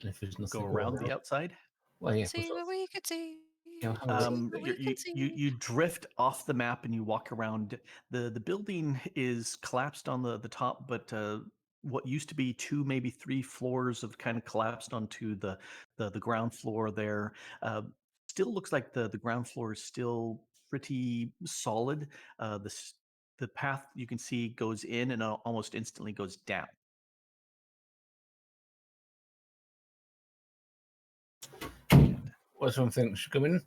And if there's nothing, Go around the outside. Well, yeah, See what we could see. Yeah, have a look. See what we You, could see. you drift off the map and you walk around. The building is collapsed on the top, but what used to be 2, maybe 3 floors have kind of collapsed onto the ground floor there. Still looks like the ground floor is still pretty solid. The path you can see goes in and almost instantly goes down. What someone thinks should come in?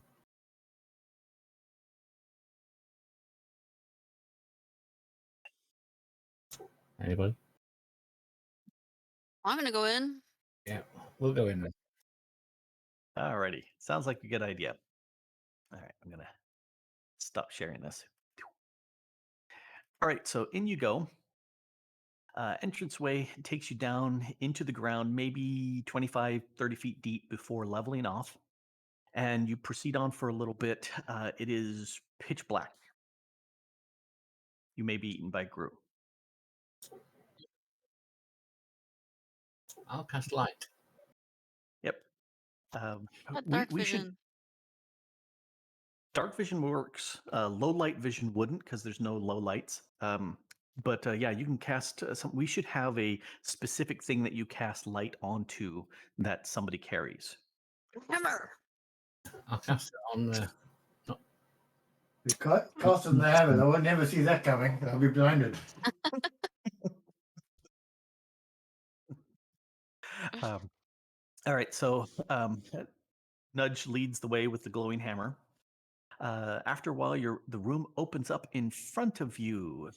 Anybody? I'm gonna go in. Yeah, we'll go in then. Alrighty, sounds like a good idea. All right, I'm gonna stop sharing this. All right, so in you go. Entranceway takes you down into the ground, maybe 25, 30 feet deep before leveling off. And you proceed on for a little bit. It is pitch black. You may be eaten by Gru. I'll cast light. Yep. Um, Got we, dark we should. vision. Dark vision works. Low light vision wouldn't because there's no low lights. But yeah, you can cast some. We should have a specific thing that you cast light onto that somebody carries. Hammer. I'll cast it on. Cost of the hammer, I would never see that coming. I'll be blinded. Um, all right, so Nudge leads the way with the glowing hammer. After a while, the room opens up in front of you.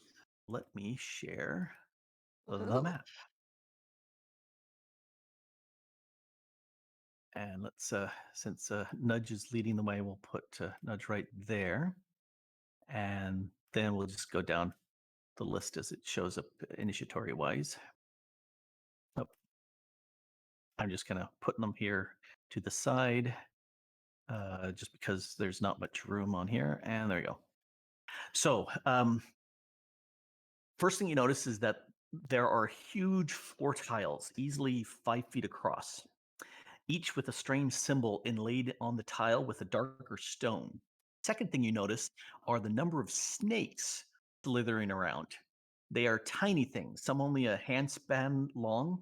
Let me share the Ooh. map. And let's, since Nudge is leading the way, we'll put Nudge right there. And then we'll just go down the list as it shows up initiatory wise. Oh, I'm just kind of putting them here to the side just because there's not much room on here. And there you go. So, first thing you notice is that there are huge floor tiles, easily 5 feet across, each with a strange symbol inlaid on the tile with a darker stone. Second thing you notice are the number of snakes slithering around. They are tiny things, some only a handspan long,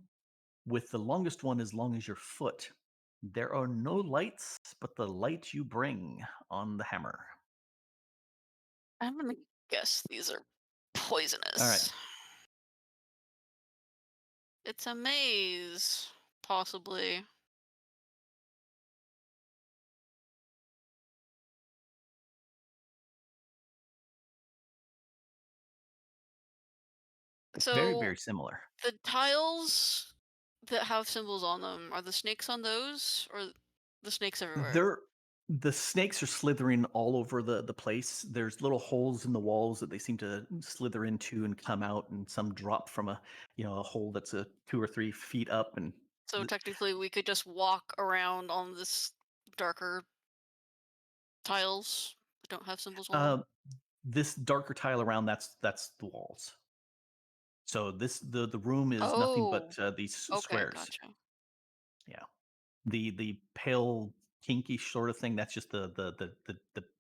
with the longest one as long as your foot. There are no lights but the light you bring on the hammer. I'm gonna guess these are poisonous. All right. It's a maze, possibly. Very, So very similar. the tiles that have symbols on them, are the snakes on those or the snakes everywhere? The snakes are slithering all over the place. There's little holes in the walls that they seem to slither into and come out, and some drop from a hole that's a 2 or 3 feet up. And So technically we could just walk around on this darker tiles that don't have symbols on them. this darker tile around that's the walls. So the room is nothing but Oh, these okay, squares. gotcha. Yeah, the pale kinky sort of thing. That's just the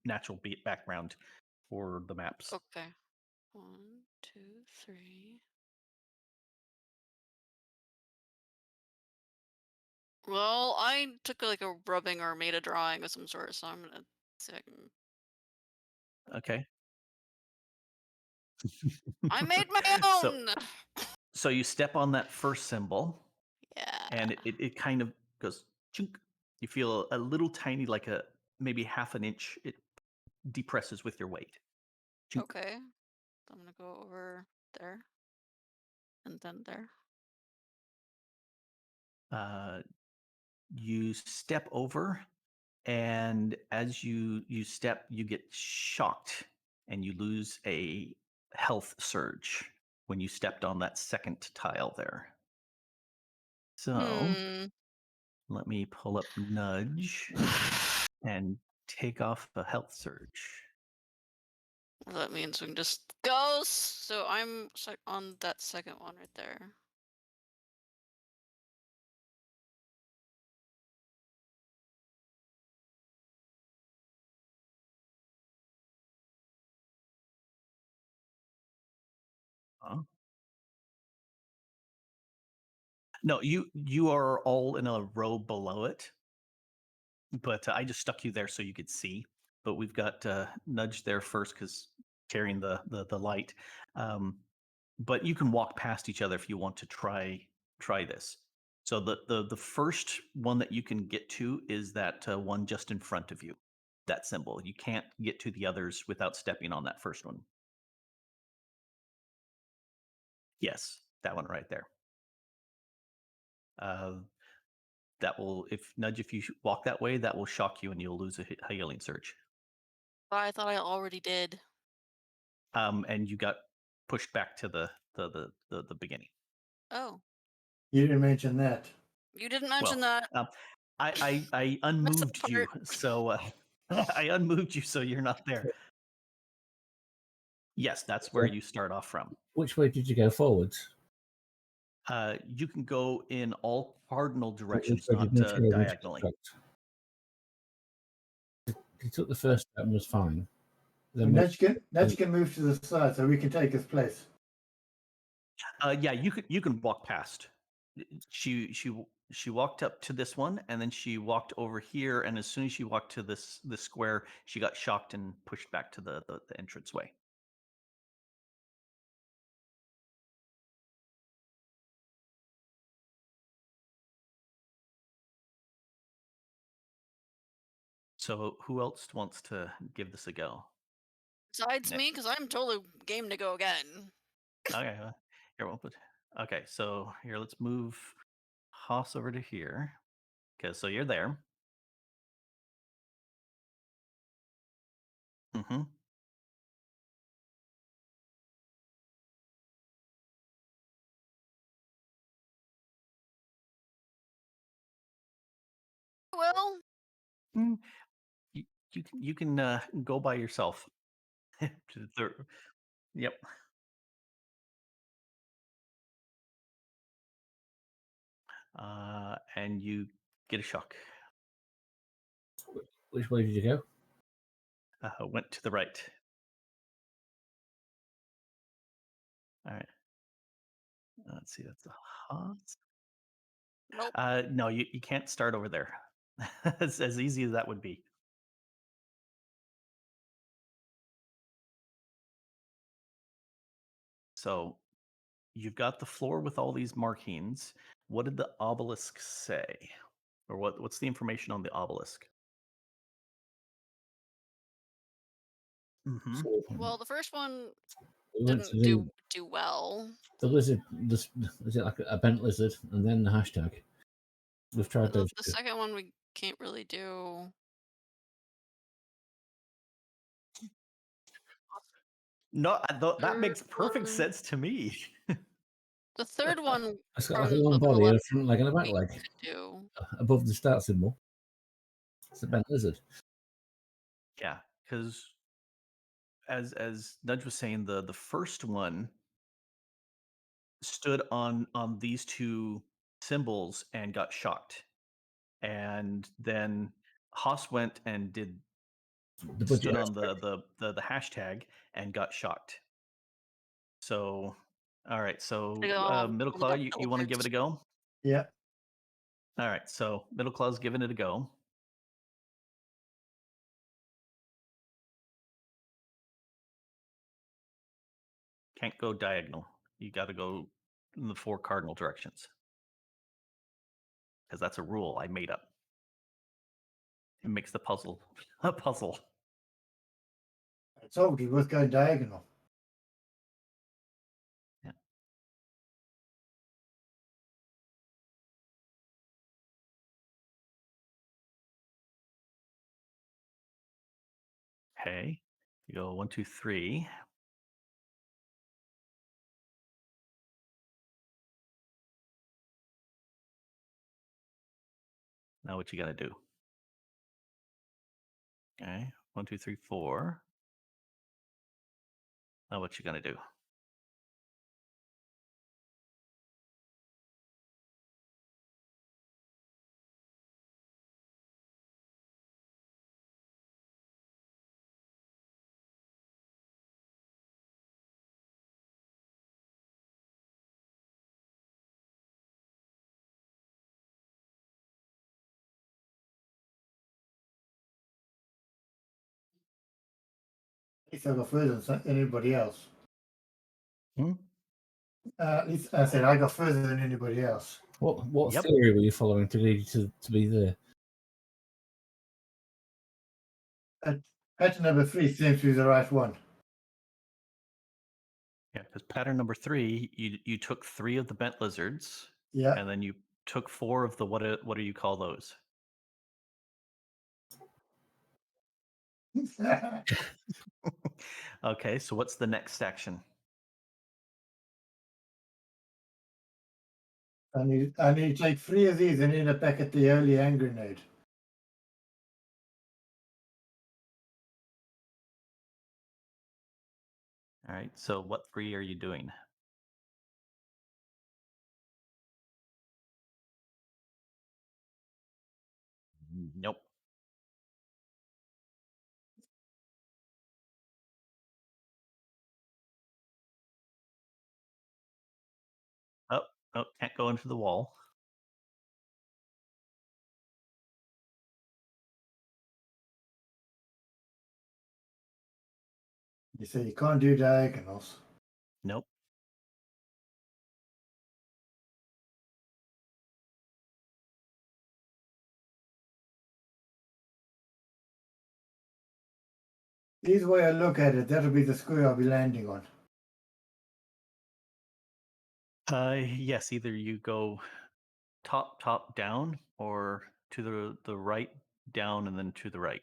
natural background for the maps. Okay. 1, 2, 3. Well, I took like a rubbing or made a drawing of some sort, so I'm gonna see if I can. Okay. I made my so own. so you step on that first symbol, Yeah. and it kind of goes chunk. You feel a little tiny, like a maybe half an inch. It depresses with your weight. Chunk. Okay. I'm gonna go over there and then there. Uh, you step over, and as you step, you get shocked, and you lose a health surge when you stepped on that second tile there. So Hmm. let me pull up Nudge and take off the health surge. That means we can just go. So I'm on that second one right there. Huh? No, you are all in a row below it, but I just stuck you there so you could see. But we've got Nudge there first because carrying the light. Um, but you can walk past each other if you want to try this. So the first one that you can get to is that one just in front of you. That symbol. You can't get to the others without stepping on that first one. Yes, that one right there. Uh, that will, if Nudge, if you walk that way, that will shock you and you'll lose a healing surge. But I thought I already did. And you got pushed back to the beginning. Oh, You didn't mention that. you didn't mention Well, that. I Missed that unmoved you, part. so I unmoved you, so you're not there. Yes, that's where So you start off from. which way did you go forwards? You can go in all cardinal Which directions, way did not Nudge go when she got diagonally. shocked? He took the first step and was fine. Then And when Nudge can move to the side so we can take his place. Yeah, you can walk past. She walked up to this one, and then she walked over here, and as soon as she walked to this square, she got shocked and pushed back to the entranceway. So who else wants to give this a go? Besides me, Next. because I'm totally game to go again. Okay, here we'll put. Okay, so here let's move Haas over to here. Okay, so you're there. Hmm. Well, You you can go by yourself. To the third. Yep. And you get a shock. which way did you go? Went to the right. All right. Let's see. That's a Haas. nope. No, you can't start over there. As easy as that would be. So you've got the floor with all these markings. What did the obelisk say? Or what's the information on the obelisk? Hmm. So Well, the first one we went to didn't do well. the lizard. This is it like a bent lizard, and then the hashtag. We've tried those The two. second one we can't really do. No, that Third makes perfect one, sense to me. the third one It's got like a from long the body and left a front leg and a back we leg could do. above the start symbol. It's a bent lizard. Yeah, because as Nudge was saying, the first one stood on these two symbols and got shocked, and then Haas went and The stood budget on aspect. the hashtag and got shocked. So, all right. To So, go on middle the claw, you want to give it a go? Yeah. All right. So, middle claw's giving it a go. Can't go diagonal. You got to go in the 4 cardinal directions because that's a rule I made up. It makes the puzzle a puzzle. I told you, was going diagonal. Yeah. Okay. You go 1, 2, 3. Now what you got to do? Okay. 1, 2, 3, 4. Now what you gonna do? At least I got further than anybody else. Hmm? At least I said I got further than anybody else. What Yep. theory were you following to lead you to be there? Pattern number 3 seems to be the right one. Yeah, because pattern number 3, you took 3 of the bent lizards, Yeah. and then you took 4 of the what do you call those? Okay, so what's the next action? I need to take 3 of these and end up back at the early hand grenade. All right, so what 3 are you doing? Nope. Oh, oh, can't go into the wall. You say you can't do diagonals. Nope. Either way I look at it, that'll be the square I'll be landing on. Yes, either you go top down or to the right down and then to the right.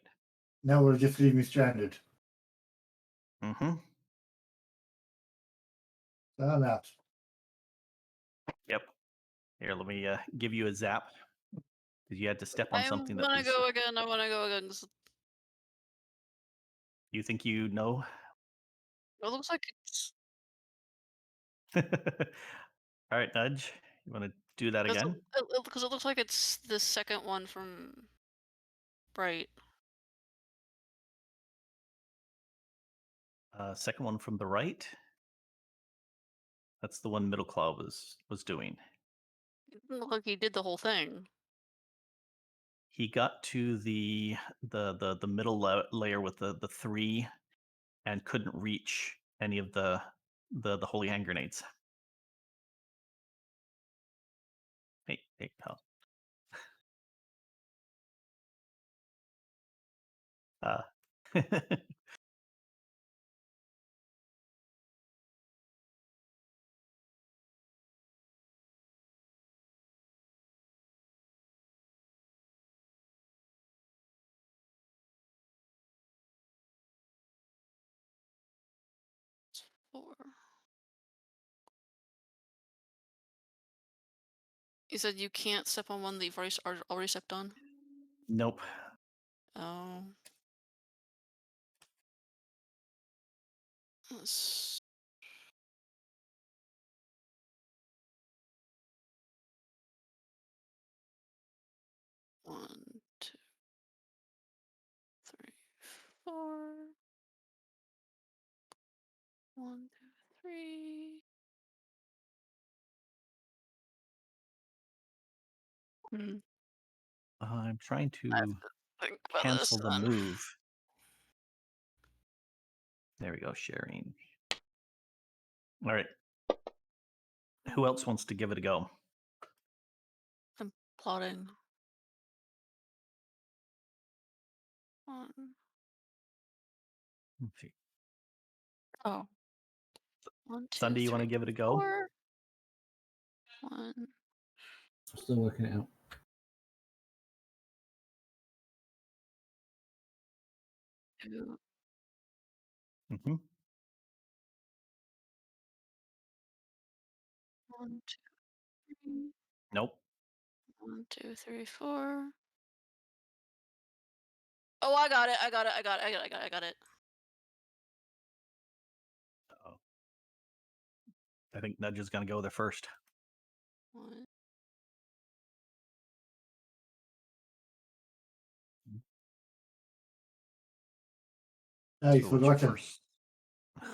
Now will just leave me stranded. Mm-hmm. So I'm out. Yep. Here, let me give you a zap because you had to step on I something that wanna was. go again. I wanna go again. You think you know? It looks like it's All right, Nudge. You want to do that again? because it looks like it's the second one from right. Second one from the right. That's the one Middle Claw was doing. It didn't look like he did the whole thing. He got to the middle layer with the 3 and couldn't reach any of the holy hand grenades. Hey, pal. Uh, Four. You said you can't step on one that you've already stepped on. nope. Oh. Let's- One, two. 4. 1, 2, 3. Hmm. I'm trying I have to to think about this cancel the one. move. There we go, sharing. All right. Who else wants to give it a go? I'm plotting. 1. Let's see. Oh. 1, 2, Sunday, you want to 3, give it a go? 4. 1, I'm still working it out. 2. Mm-hmm. 1, 2, 3. Nope. 1, 2, 3, 4. Oh, I got it. I got it. I got it. I got it. I got it. I got it. Uh-oh. I think Nudge is going to go there first. 1. Hey, So what's your forgotten. first? 1.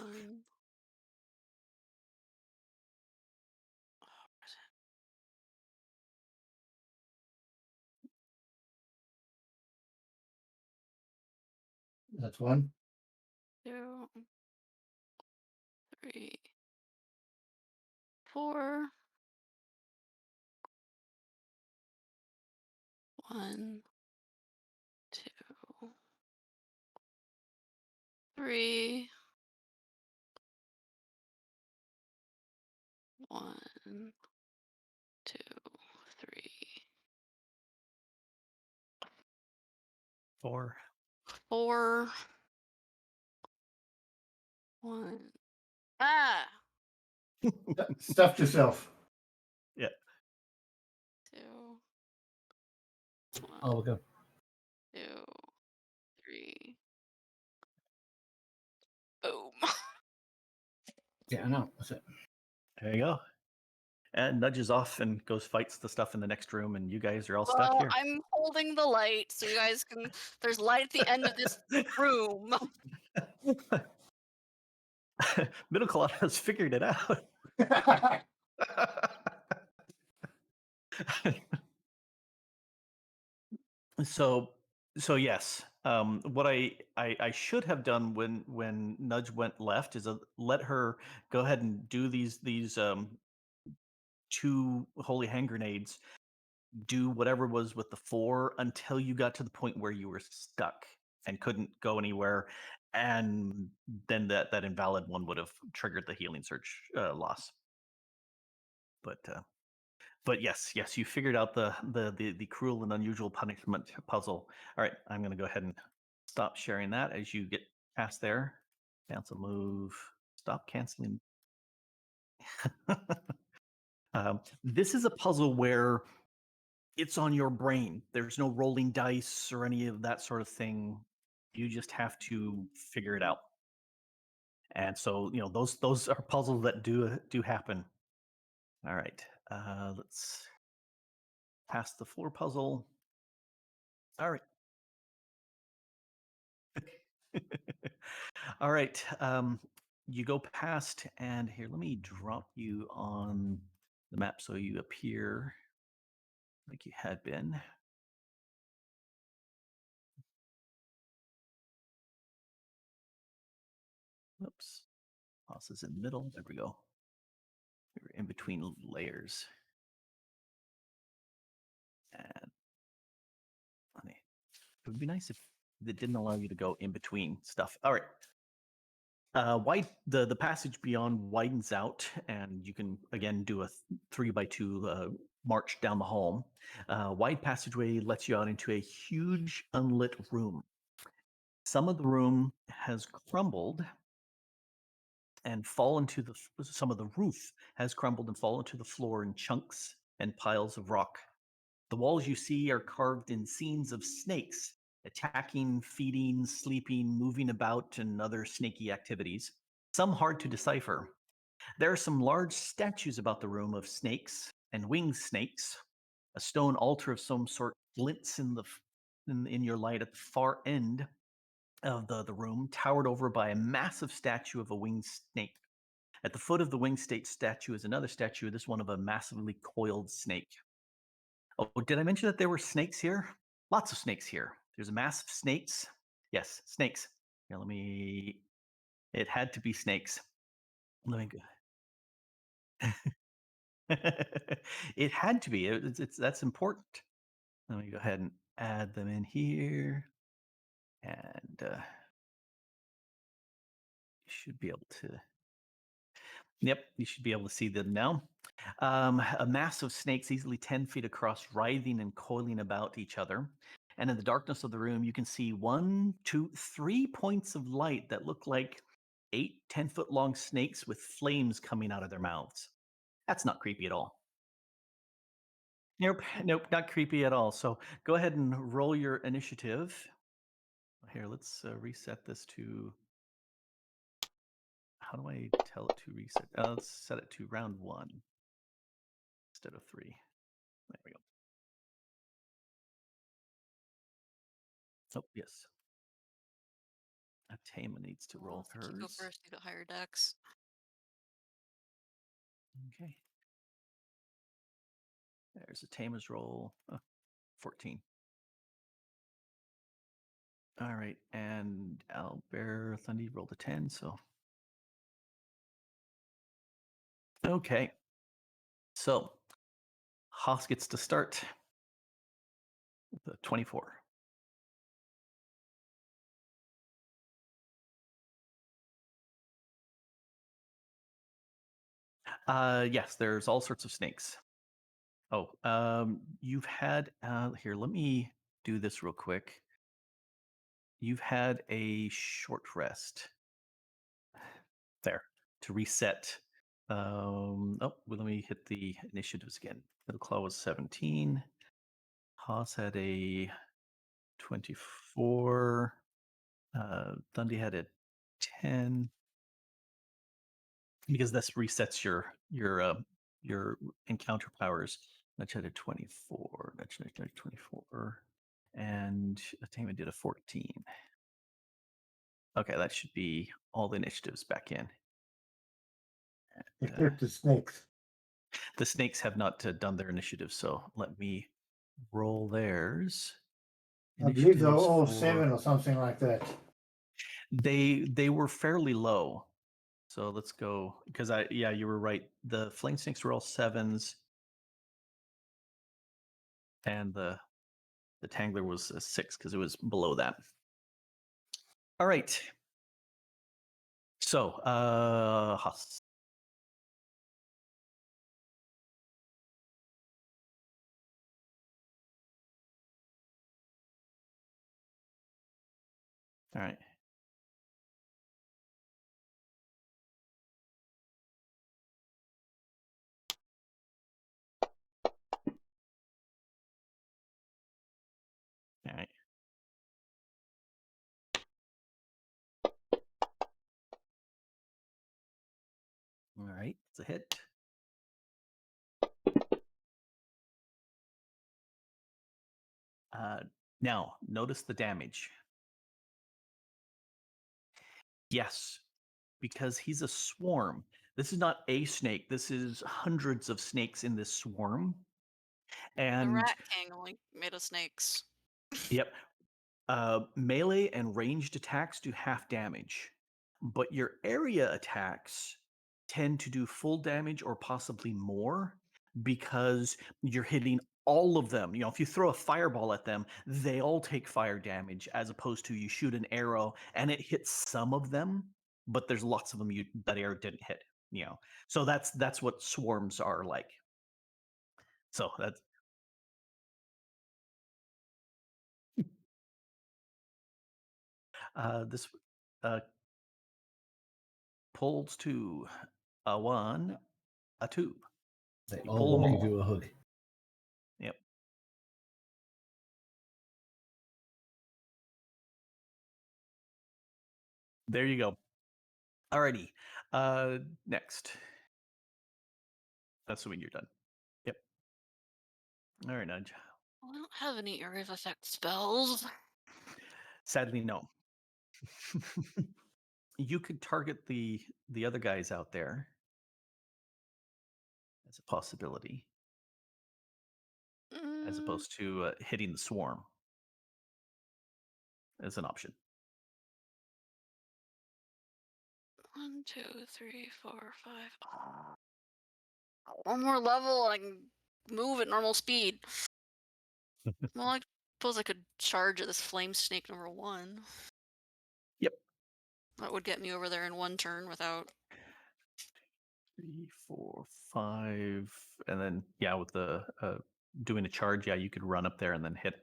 That's one. 2, 3, 4. 1, 2, 3. 1, 2, 3, 4. 4. 1. Ah! Stuffed yourself. Yeah. 2. 1, Oh, we'll go. 2, 3. Boom. Yeah, I know. That's it. There you go. And nudges off and goes fights the stuff in the next room, and you guys are all stuck Well, here. I'm holding the light so you guys can. There's light at the end of this room. Middle Colada has figured it out. so yes, what I should have done when Nudge went left is let her go ahead and do these 2 holy hand grenades, do whatever was with the 4 until you got to the point where you were stuck and couldn't go anywhere, and then that invalid one would have triggered the healing surge loss. But yes, you figured out the cruel and unusual punishment puzzle. All right, I'm going to go ahead and stop sharing that as you get past there. Cancel move. Stop canceling. This is a puzzle where it's on your brain. There's no rolling dice or any of that sort of thing. You just have to figure it out. And so, those are puzzles that do happen. All right, let's pass the floor puzzle. All right. All right. You go past, and here, let me drop you on the map so you appear like you had been. Whoops. Mouse is in the middle. There we go. You're in between layers. And honey, it would be nice if it didn't allow you to go in between stuff. All right. The passage beyond widens out, and you can again do a 3x2 march down the hall. Wide passageway lets you out into a huge unlit room. Some of the room has crumbled and fallen to some of the roof has crumbled and fallen to the floor in chunks and piles of rock. The walls you see are carved in scenes of snakes attacking, feeding, sleeping, moving about, and other snaky activities, some hard to decipher. There are some large statues about the room of snakes and winged snakes. A stone altar of some sort glints in your light at the far end. of the room, towered over by a massive statue of a winged snake. At the foot of the winged state statue is another statue, this one of a massively coiled snake. Oh, did I mention that there were snakes here? Lots of snakes here. There's a mass of snakes. Yes, snakes. Here, let me. It had to be snakes. Let me go. It had to be. It's that's important. Let me go ahead and add them in here, and you should be able to. Yep, you should be able to see them now. A mass of snakes, easily 10 feet across, writhing and coiling about each other. And in the darkness of the room, you can see 1, 2, 3 points of light that look like 8, 10 foot long snakes with flames coming out of their mouths. That's not creepy at all. Nope, nope, not creepy at all. So go ahead and roll your initiative. Here, let's reset this to. How do I tell it to reset? Let's set it to round 1 instead of 3. There we go. Oh, yes. Atama needs to Oh, roll I think you go hers. first. You got higher decks. Okay. There's Atama's roll. 14. All right. And Albert Thundy rolled a 10. So, okay. So, Haas gets to start with a 24. Yes, there's all sorts of snakes. Oh, you've had, here, let me do this real quick. You've had a short rest there to reset. Oh, well, let me hit the initiatives again. Middle Claw was 17. Haas had a 24. Thundy had a 10. Because this resets your encounter powers. Nudge had a 24. Nudge 24. And Atama did a 14. Okay, that should be all the initiatives back in. Except the snakes. The snakes have not done their initiative, so let me roll theirs. I believe they're Initiatives all for- 7 or something like that. They were fairly low. So let's go because you were right. The flame snakes were all 7s, and the tangler was a 6 because it was below that. All right. So Haas. All right. All right. All right. It's a hit. Now, notice the damage. Yes, because he's a swarm. This is not a snake. This is hundreds of snakes in this swarm. The And rat king only made of snakes. yep, melee and ranged attacks do half damage, but your area attacks tend to do full damage or possibly more because you're hitting all of them. You know, if you throw a fireball at them, they all take fire damage as opposed to you shoot an arrow and it hits some of them, but there's lots of them that arrow didn't hit, you know. So that's what swarms are like. So that's this pulls to a 1, a 2. They You all pull them want to all. give you a hug. Yep. There you go. Alrighty. Next. Assuming you're done. Yep. All right, Nudge. Well, I don't have any area of effect spells. Sadly, no. You could target the other guys out there as a possibility, as Mm, opposed to hitting the swarm as an option. 1, 2, 3, 4, 5. One more level and I can move at normal speed. Well, I suppose I could charge at this flame snake number 1. Yep. That would get me over there in 1 turn without. 3, 4, 5, and then yeah, with the doing a charge, yeah, you could run up there and then hit.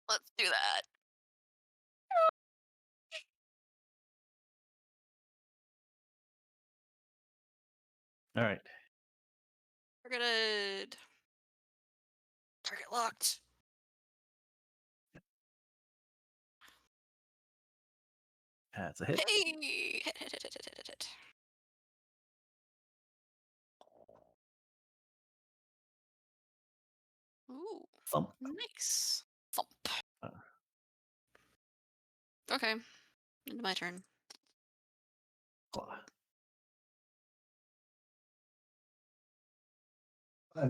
Let's do that. All right. Targeted. Target locked. That's a hit. Hey! Hit. Ooh, Thump. nice. Thump. Uh, Okay, into my turn. claw.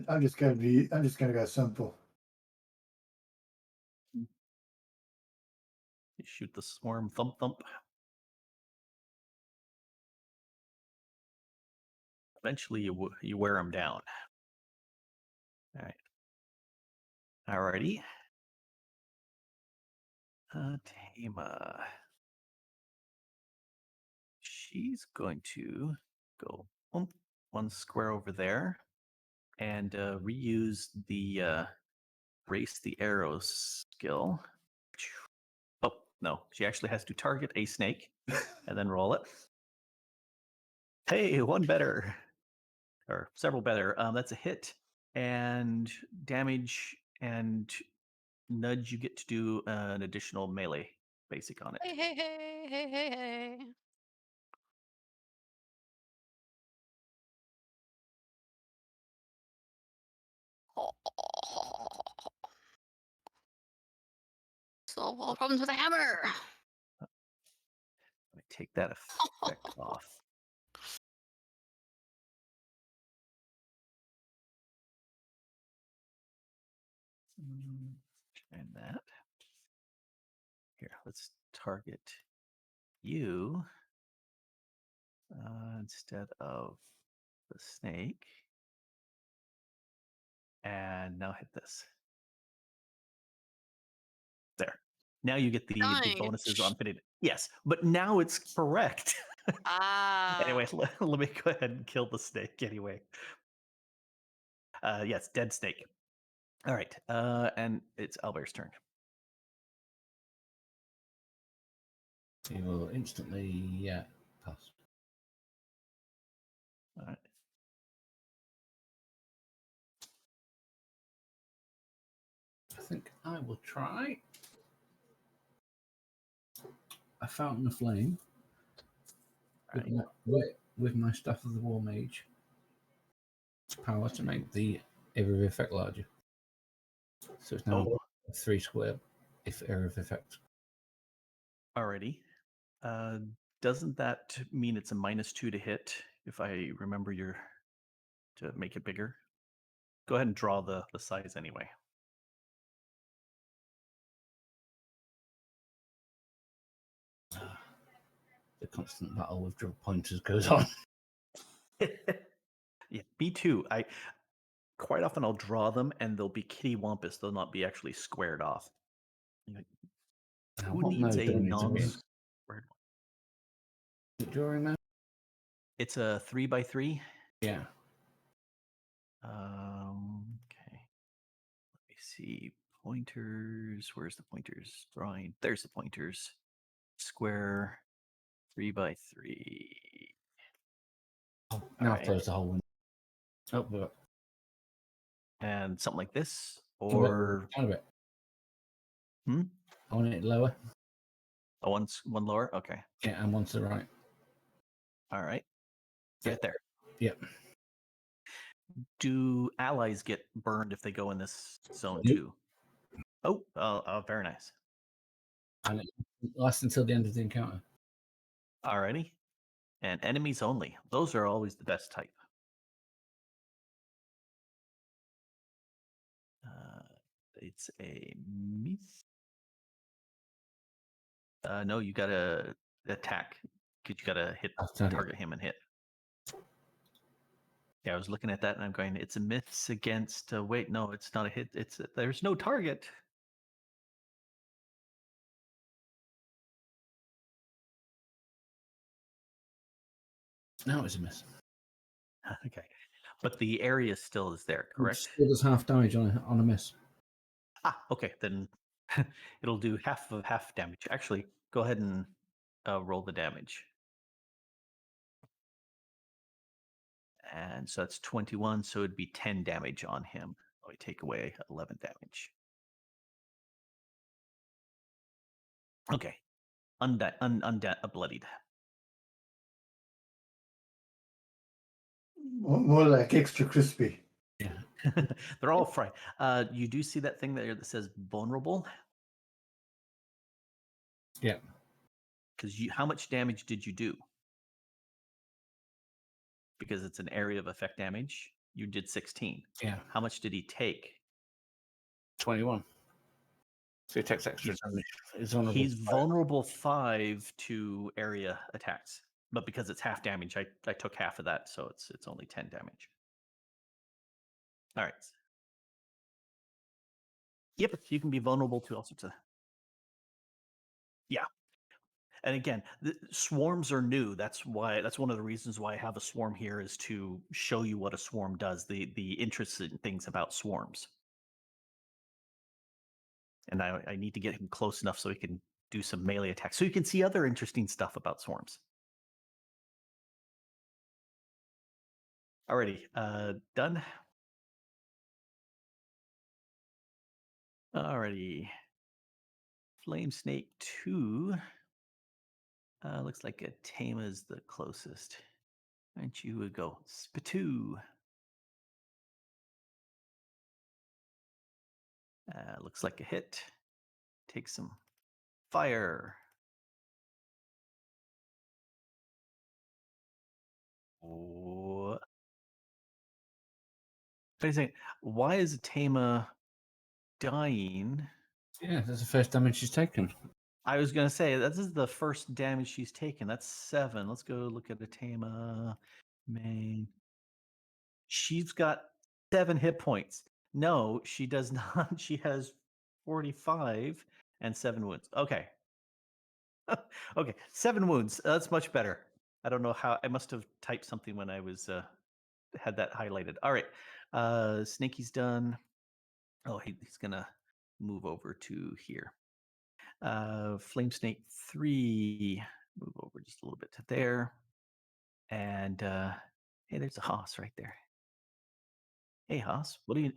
I'm just gonna go simple. You shoot the swarm. Thump thump. Eventually, you wear them down. All right. Alrighty. Tama. She's going to go one square over there and reuse the race the arrows skill. Oh, no. She actually has to target a snake and then roll it. Hey, one better. Or several better. That's a hit. And damage and nudge, you get to do an additional melee basic on it. Hey. Solve all problems with a hammer. Let me take that effect off. And that. Here, let's target you instead of the snake. And now hit this. There. Now you get the bonuses on fitted. Yes, but now it's correct. Anyway, let me go ahead and kill the snake anyway. Yes, dead snake. All right, and it's Albert's turn. He will instantly pass. All right. I think I will try a Fountain of Flame with my Staff of the War Mage power to make the area of effect larger. So it's now 3 square if area of effect. Alrighty. Doesn't that mean it's a -2 to hit? If I remember to make it bigger. Go ahead and draw the size anyway. The constant battle with drug pointers goes on. Yeah, me too. I quite often I'll draw them and they'll be kittywampus. They'll not be actually squared off. Like, who needs a non-squared one? Drawing now? It's a 3x3. Yeah. Okay. Let me see. Pointers. Where's the pointers? Drawing. There's the pointers. Square. 3x3. Oh, now right. I've closed the whole window. Oh, but And something like this, down or a bit. Hmm? I want it lower. one lower. Okay. Yeah, and one to the right. All right. Yeah. Right there. Yep. Do allies get burned if they go in this zone Nope. too? Oh, very nice. And it lasts until the end of the encounter. Alrighty. And enemies only. Those are always the best type. It's a miss. No, you gotta attack. 'Cause you gotta hit target him and hit. Yeah, I was looking at that and I'm going, it's a miss against. Wait, no, it's not a hit. There's no target. No, it's a miss. Okay, but the area still is there, It correct? still does half damage on a miss. Okay, then it'll do half damage. Actually, go ahead and roll the damage. And so that's 21, so it'd be 10 damage on him. We take away 11 damage. Okay, bloodied. More like extra crispy. Yeah. They're all fried. You do see that thing there that says vulnerable? Yeah. Because how much damage did you do? Because it's an area of effect damage. You did 16. Yeah. How much did he take? 21. So he takes extra damage. He's vulnerable 5 to area attacks. But because it's half damage, I took half of that, so it's only 10 damage. All right. Yep, you can be vulnerable to all sorts of. Yeah. And again, swarms are new. That's one of the reasons why I have a swarm here is to show you what a swarm does, the interesting things about swarms. And I need to get him close enough so he can do some melee attacks. So you can see other interesting stuff about swarms. Alrighty, done. Alrighty. Flame Snake 2. Looks like a Tama is the closest. And you would go Spitoo. Looks like a hit. Take some fire. What? Wait a second. Why is Tama dying? Yeah, that's the first damage she's taken. I was going to say, this is the first damage she's taken. That's 7. Let's go look at the Tama main. She's got 7 hit points. No, she does not. She has 45 and 7 wounds. Okay. Okay, 7 wounds. That's much better. I don't know how. I must have typed something when I was had that highlighted. All right. Snaky's done. Oh, he's gonna move over to here. Flame Snake 3, move over just a little bit to there. And hey, there's a Haas right there. Hey, Haas, what do you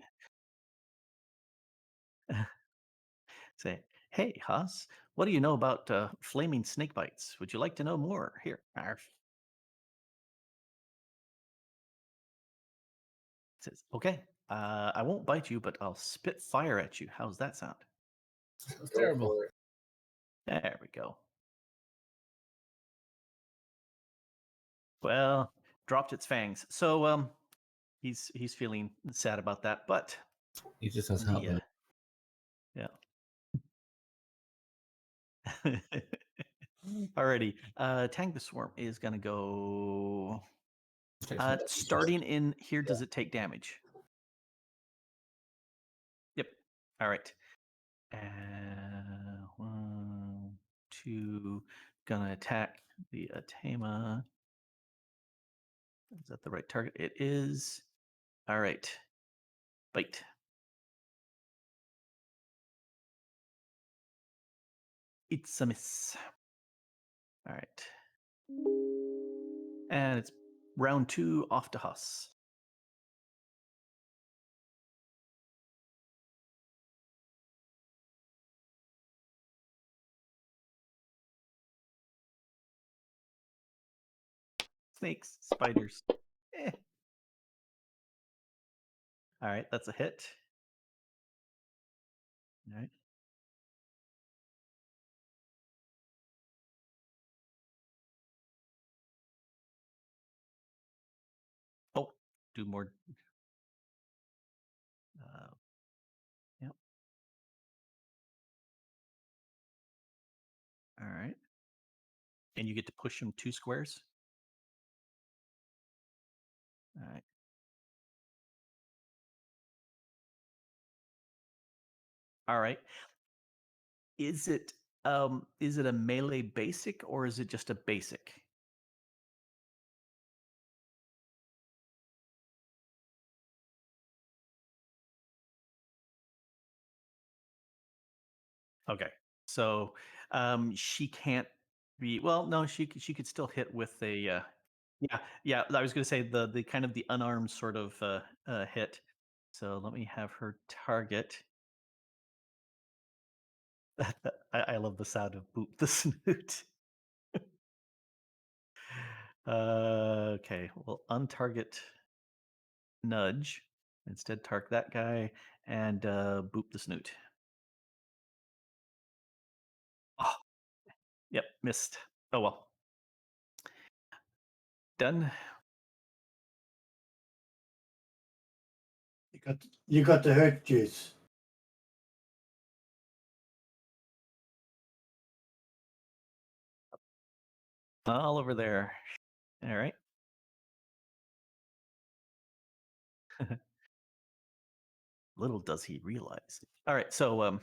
say? Hey, Haas, what do you know about flaming snake bites? Would you like to know more? Here, arf. Says, okay, I won't bite you, but I'll spit fire at you. How's that sound? That's terrible. There we go. Well, dropped its fangs. So he's feeling sad about that, but He just has heartburn. yeah. Alrighty. Tang the Swarm is gonna go starting in here. Does it take damage? Yep. All right. 1, 2, gonna attack the Atama. Is that the right target? It is. All right. Bite. It's a miss. All right. And it's round 2 off to Huss. Snakes, spiders. Eh. All right, that's a hit. All right. do more. Yep. All right. And you get to push him 2 squares. All right. All right. Is it a melee basic or is it just a basic? Okay. So she can't be well, no, she could still hit with a yeah, yeah, I was gonna say the kind of the unarmed sort of hit. So let me have her target. I love the sound of boop the snoot. Okay, well, untarget nudge. Instead, target that guy and boop the snoot. Oh, yep, missed. Oh well. Done. You got the hurt juice. All over there. All right. Little does he realize. All right, so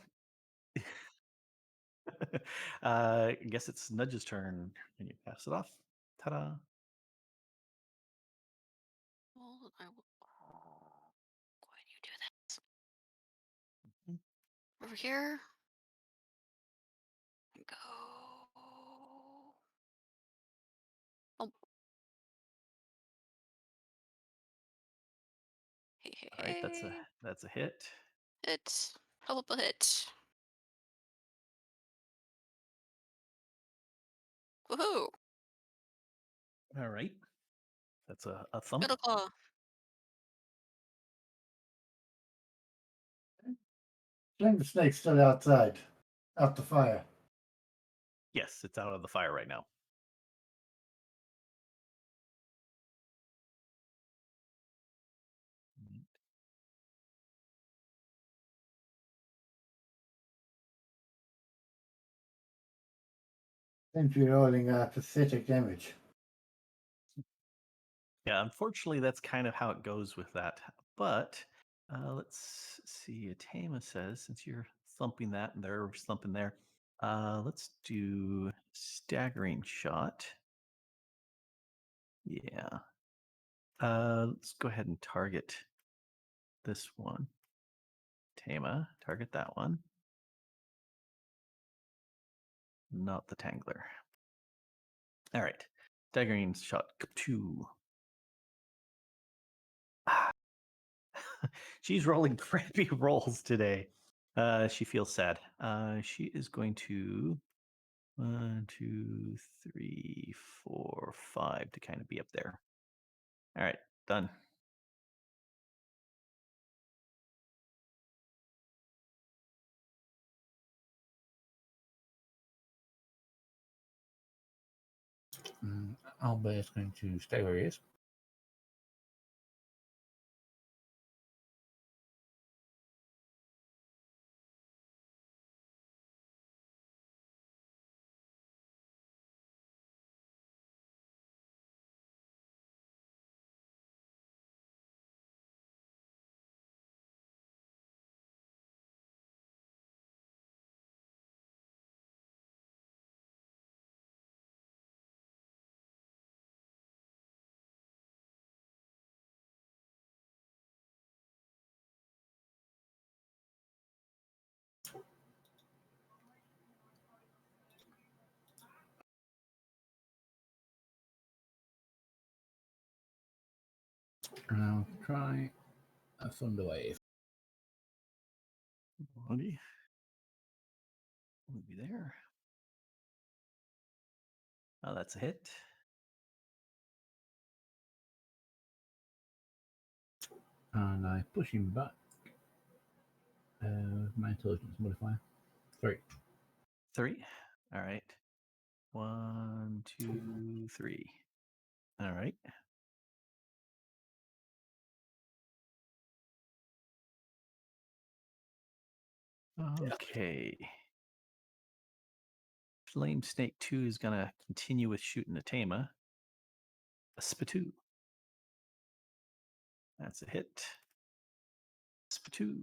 I guess it's Nudge's turn. Can you pass it off? Ta-da! Well, I will. Why do you do that? Mhm. Over here. Go. Oh, hey, hey, All right, hey. that's a hit. Hit. Pull up a hit. Woohoo! All right, that's a thump. Middle claw. Sling the snake's still outside, out the fire. Yes, it's out of the fire right now. Mhm. Seems to be rolling a pathetic damage. Yeah, unfortunately, that's kind of how it goes with that. But let's see. Atama says, since you're thumping that and they're thumping there, let's do staggering shot. Yeah. Let's go ahead and target this one. Tama, target that one. Not the Tangler. All right. Staggering shot 2. Ah. She's rolling crappy rolls today. She feels sad. She is going to 1, 2, 3, 4, 5 to kind of be up there. All right, done. Albert's going to stay where he is. And I'll try a Thunder Wave. Woody. Would be there. Oh, that's a hit. And I push him back. My intelligence modifier. 3. 3. All right. 1, 2, 3. All right. Okay. Flame Snake 2 is going to continue with shooting a Tama. A Spitoo. That's a hit. Spitoo.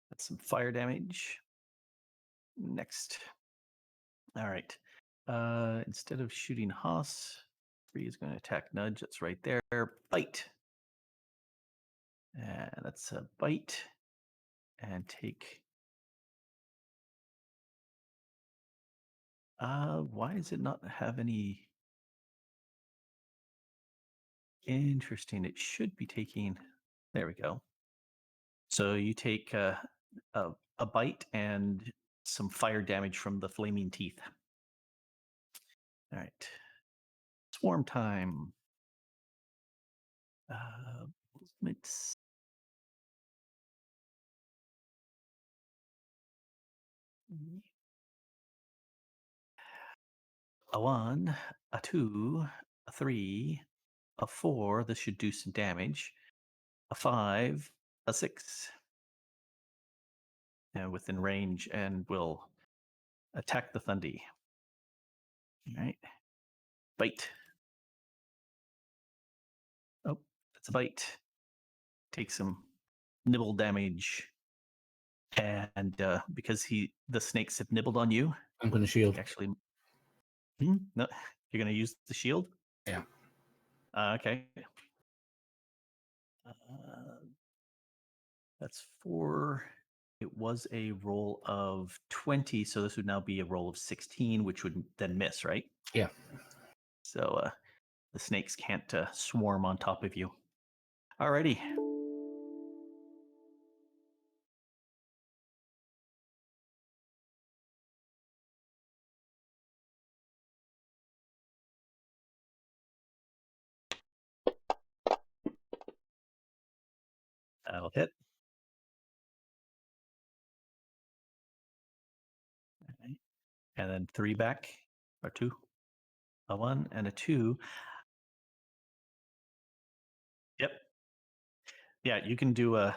That's some fire damage. Next. All right. Instead of shooting Haas, 3 is going to attack Nudge. That's right there. Bite. And that's a bite. And take. Why does it not have any? Interesting. It should be taking. There we go. So you take a bite and some fire damage from the flaming teeth. All right. Swarm time. Movements. A 1, a 2, a 3, a 4. This should do some damage. A 5, a 6. Within range, and will attack the Thundy. All right. Bite. Oh, that's a bite. Take some nibble damage. And because the snakes have nibbled on you, I'm going to shield. actually, no, you're going to use the shield. Yeah. Okay. That's 4. It was a roll of 20, so this would now be a roll of 16, which would then miss, right? Yeah. So the snakes can't swarm on top of you. Alrighty. That'll hit. Okay. And then 3 back, or 2. A 1 and a 2. Yep. Yeah, you can do a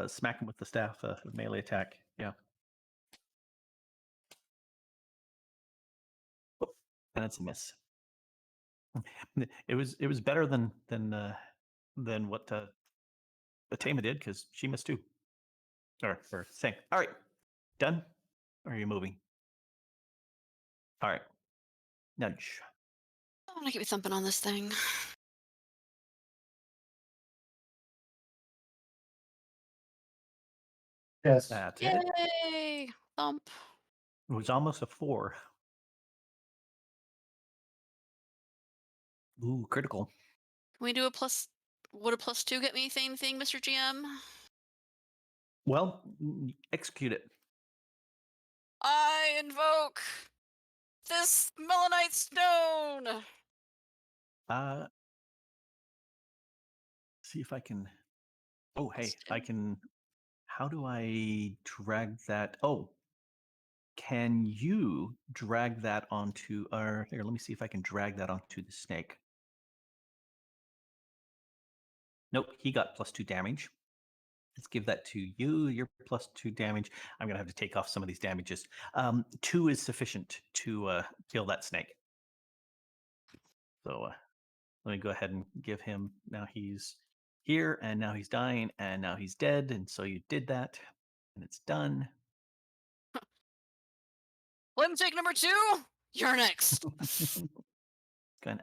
smack him with the staff, a melee attack. Yeah. Oh, and that's a miss. It was better than what Atama did, because she missed too. Or same. All right, done. Or are you moving? All right, nudge. I want to get me thumping on this thing. Yes. That's it. Yay! Thump. It was almost a 4. Ooh, critical. Can we do a plus? Would a +2 get me same thing, Mr. GM? Well, execute it. I invoke this melanite stone. Uh, see if I can. Oh, hey, I can. How do I drag that? Oh, can you drag that onto? Or here, let me see if I can drag that onto the snake. Nope, he got +2 damage. Let's give that to you. You're +2 damage. I'm gonna have to take off some of these damages. 2 is sufficient to kill that snake. So let me go ahead and give him. Now he's here, and now he's dying, and now he's dead. And so you did that, and it's done. Flame take number 2. You're next. Going,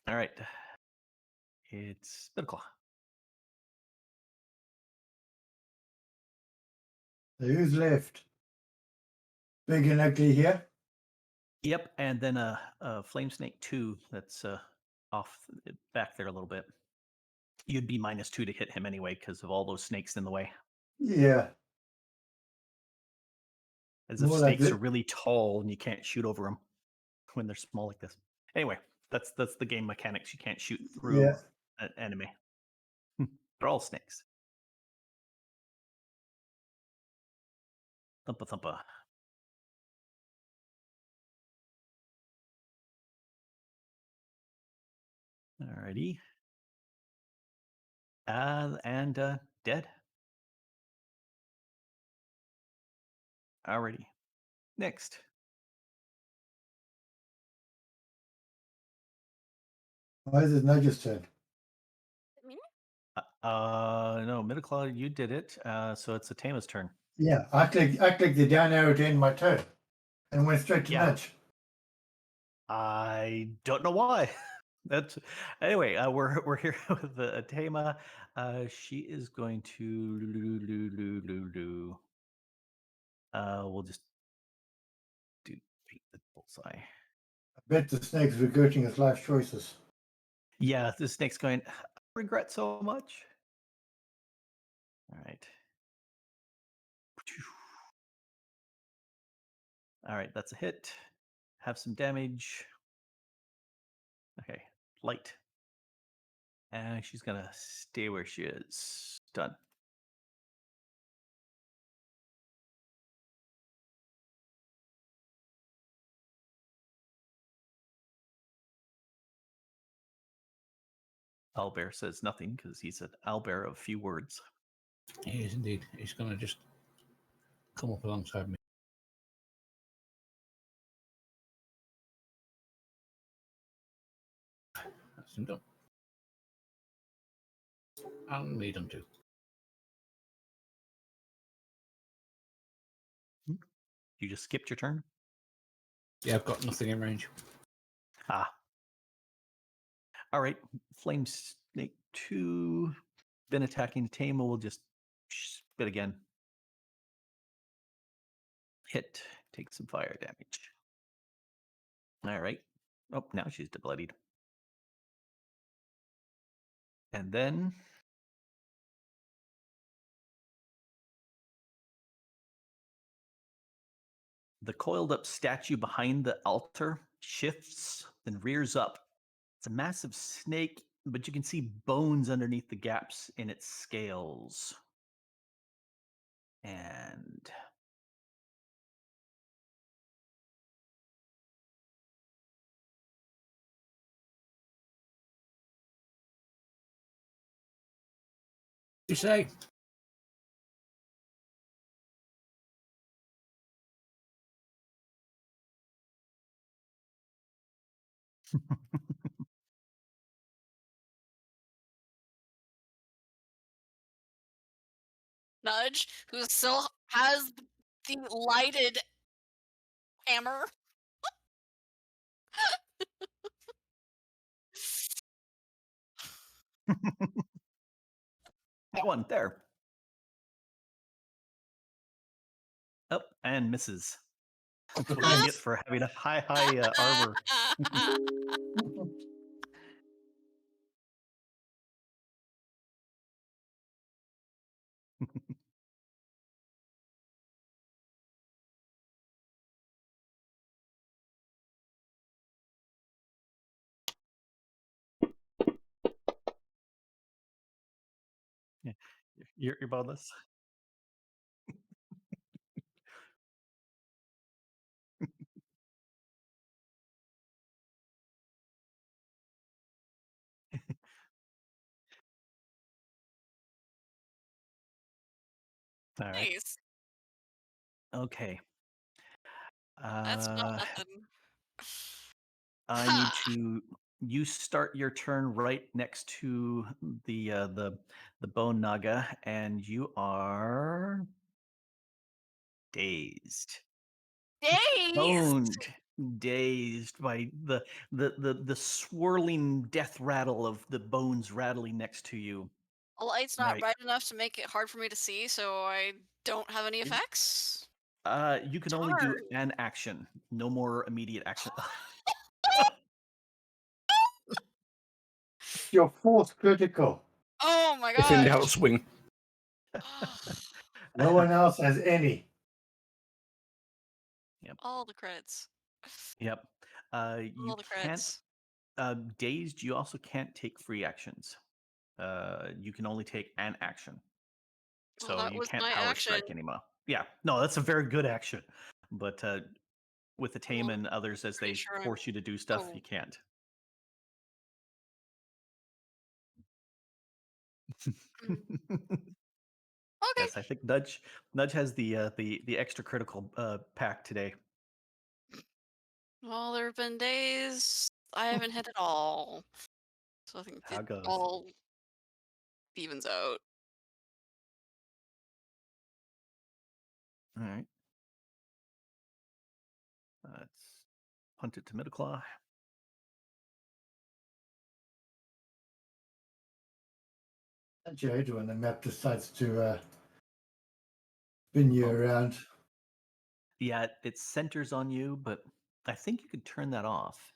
All right. It's Spitclaw. So who's left? Big and ugly here. Yep, and then a Flame Snake 2 that's off back there a little bit. You'd be -2 to hit him anyway because of all those snakes in the way. Yeah. As if More like snakes it. are really tall and you can't shoot over them when they're small like this. Anyway, that's the game mechanics. You can't shoot through Yeah. an enemy. They're all snakes. Thumpa thumpa. Alrighty. And Dead. Alrighty. Next. Why is it Nudge's turn? Me? No, Midiclaw, you did it. So it's Atema's turn. Yeah, I clicked the down arrow to end my turn and went straight to Yeah. Nudge. I don't know why. That's anyway. We're here with Atema. She is going to. We'll just do beat the bullseye. I bet the snake's regretting his life choices. Yeah, the snake's going. I regret so much. All right. All right, that's a hit. Have some damage. Okay, light. And she's gonna stay where she is. Done. Owlbear says nothing because he's an owlbear of few words. He is indeed. He's going to just come up alongside me. That's him done. And me done too. You just skipped your turn? Yeah, I've got nothing in range. Ah. All right. Flame Snake 2. Been attacking Tama. Will just spit again. Hit. Take some fire damage. All right. Oh, now she's bloodied. And then the coiled up statue behind the altar shifts, then rears up. It's a massive snake, but you can see bones underneath the gaps in its scales. And You say? Nudge, who still has the lighted hammer. that one there. Up and misses. That's what you get for having a high armor. Yeah. You're boneless. All right. Nice. Okay. That's not nothing. I need to. You start your turn right next to the bone naga, and you are dazed, Dazed. boned, dazed by the swirling death rattle of the bones rattling next to you. The light's All not right. bright enough to make it hard for me to see, so I don't have any effects. You can only do Darn. an action, no more immediate action. Your fourth critical. Oh my If in doubt, gosh. swing. No one else has any. All the credits. Yep. You All the can't. credits. Dazed. You also can't take free actions. You can only take an action. Well, So that you was can't my power action. strike anymore. Yeah, no, that's a very good action. But with the tame Well, and others, as pretty they sure I'm. force you to do stuff, Oh. you can't. Mm. Okay. Yes, I think Nudge has the extra critical pack today. Well, there have been days I haven't hit it all. So I think How it it goes. all evens out. All right. Let's punt it to middle claw. That's your when the map decides to spin you Oh. around. Yeah, it centers on you, but I think you could turn that off.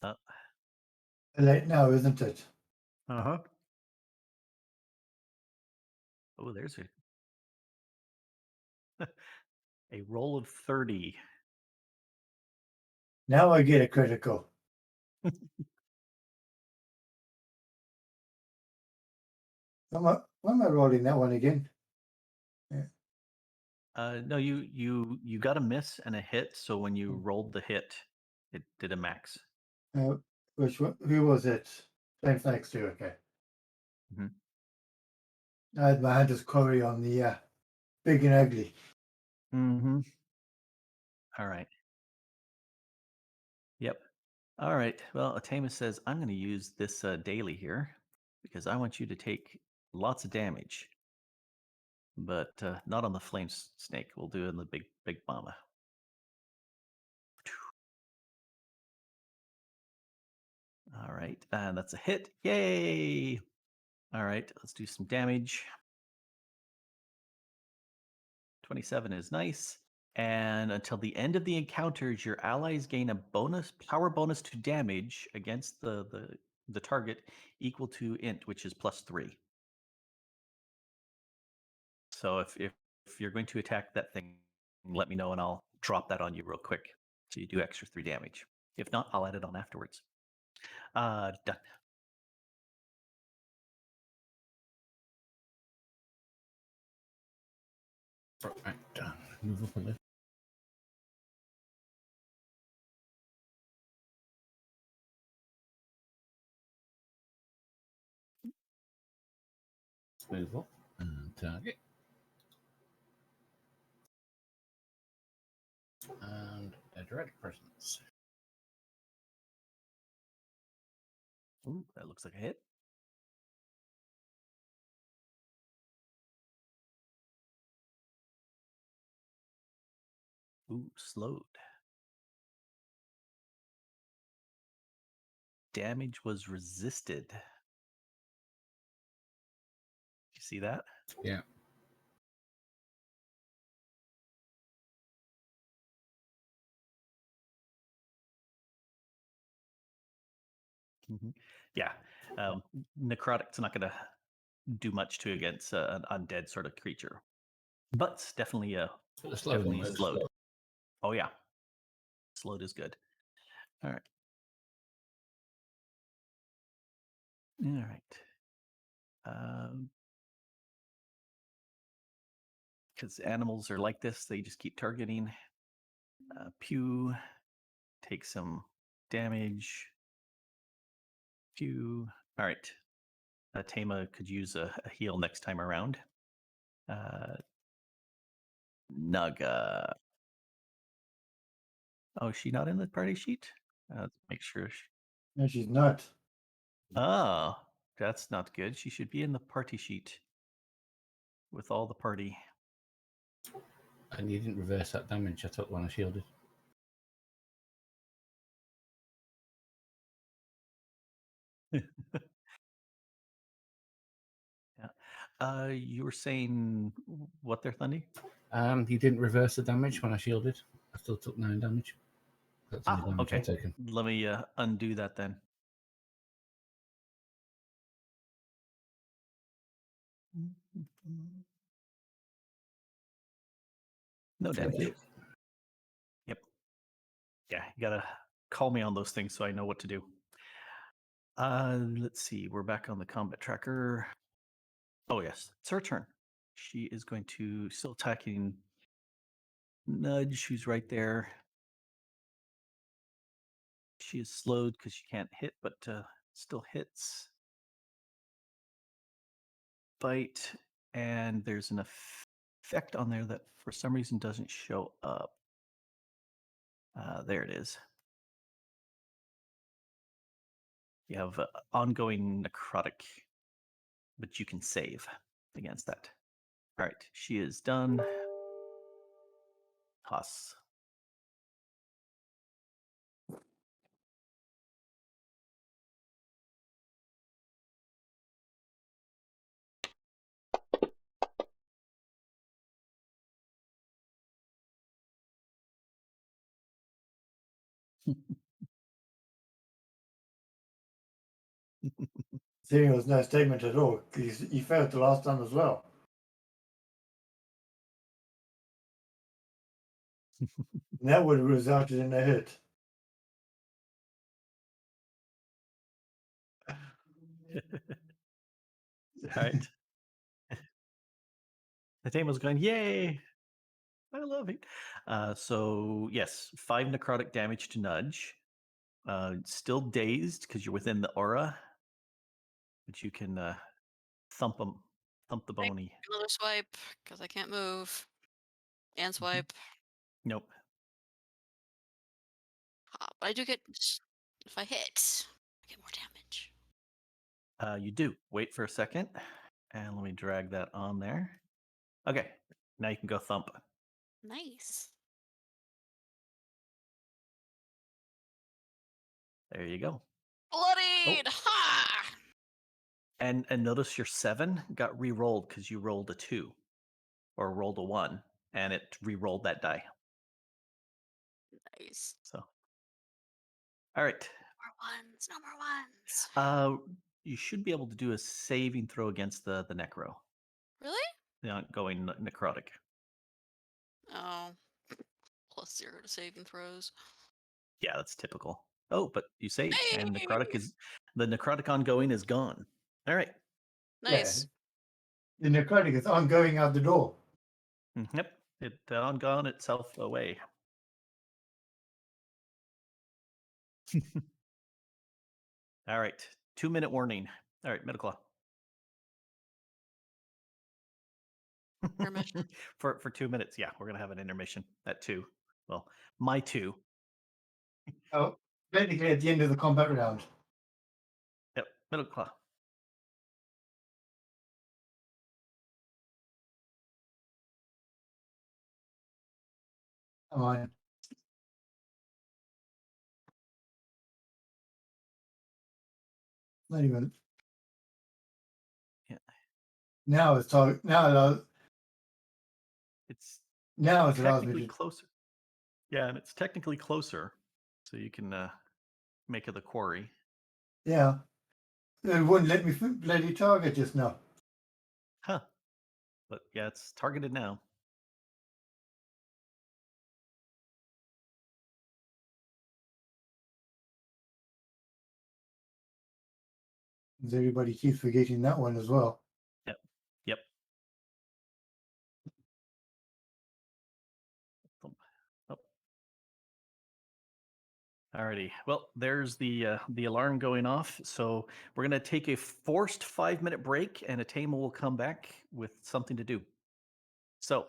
Uh Late now, isn't it? huh. Oh, there's a roll of 30. Now I get a critical. Why am I rolling that one again? No, you got a miss and a hit. So when you Hmm. rolled the hit, it did a max. Which one? Who was it? Same thanks to. Okay. Mhm. I had my hand as Corey on the big and ugly. Mm-hmm. All right. Yep. All right. Well, Atema says I'm going to use this daily here because I want you to take lots of damage, but not on the flame snake. We'll do it on the big mama. All right, and that's a hit. Yay! All right, let's do some damage. 27 is nice. And until the end of the encounters, your allies gain a power bonus to damage against the target equal to int, which is +3. So if you're going to attack that thing, let me know and I'll drop that on you real quick. So you do extra 3 damage. If not, I'll add it on afterwards. Done. Right, move up a little. Move up and target. And a direct presence. Ooh, that looks like a hit. Ooh, slowed. Damage was resisted. You see that? Yeah. Hmm. Yeah. Necrotic's not going to do much to against an undead sort of creature, but it's definitely But the slowing definitely is slowed. Oh yeah, slowed is good. All right. All right. Because animals are like this, they just keep targeting. Pew, take some damage. Pew. All right. Tama could use a heal next time around. Naga. Oh, is she not in the party sheet? Let's make sure. No, she's not. Oh, that's not good. She should be in the party sheet with all the party. And you didn't reverse that damage I took when I shielded. Yeah. You were saying what there, Thundy? You didn't reverse the damage when I shielded. I still took 9 damage. That's the only damage Okay. I've taken. Let me undo that then. No Thank damage. you. Yep. Yeah, you gotta call me on those things so I know what to do. Let's see. We're back on the combat tracker. Oh yes, it's her turn. She is going to still attacking Nudge, who's right there. she is slowed because she can't hit, but still hits. Bite, and there's an effect on there that for some reason doesn't show up. There it is. You have ongoing necrotic, but you can save against that. All right, she is done. Haas. There was no statement at all. He failed the last time as well. And that would have resulted in a hit. All right. The team was going, yay! I love it. So yes, 5 necrotic damage to Nudge. Still dazed because you're within the aura, but you can thump him, thump the Right. bony. Another swipe because I can't move. And swipe. Nope. But I do get, if I hit, I get more damage. You do. Wait for a second, and let me drag that on there. Okay, now you can go thump. Nice. There you go. Bloodied! Ha! And notice your 7 got re-rolled because you rolled a 2 or rolled a 1, and it re-rolled that die. Nice. So, all right. More ones. No more ones. You should be able to do a saving throw against the necro, Really? the ongoing necrotic. Oh. +0 to saving throws. Yeah, that's typical. Oh, but you saved, and Hey! the necrotic ongoing is gone. All right. Nice. Yeah. The necrotic is ongoing out the door. Yep, it ongone itself away. All right, 2-minute warning. All right, middle claw. Intermission. for 2 minutes. Yeah, we're gonna have an intermission at 2. Well, my 2. Oh, technically at the end of the combat round. Yep, middle claw. Come on. Not even. Yeah. Now it's talk. It's Now it allows me technically to. closer. Yeah, and it's technically closer, so you can make it the quarry. Yeah. It wouldn't let me bloody target just now. Huh. But yeah, it's targeted now. Everybody keeps forgetting that one as well. Yep. Yep. Thump. Oh. Alrighty. Well, there's the alarm going off. So we're gonna take a forced 5-minute break, and Atama will come back with something to do. So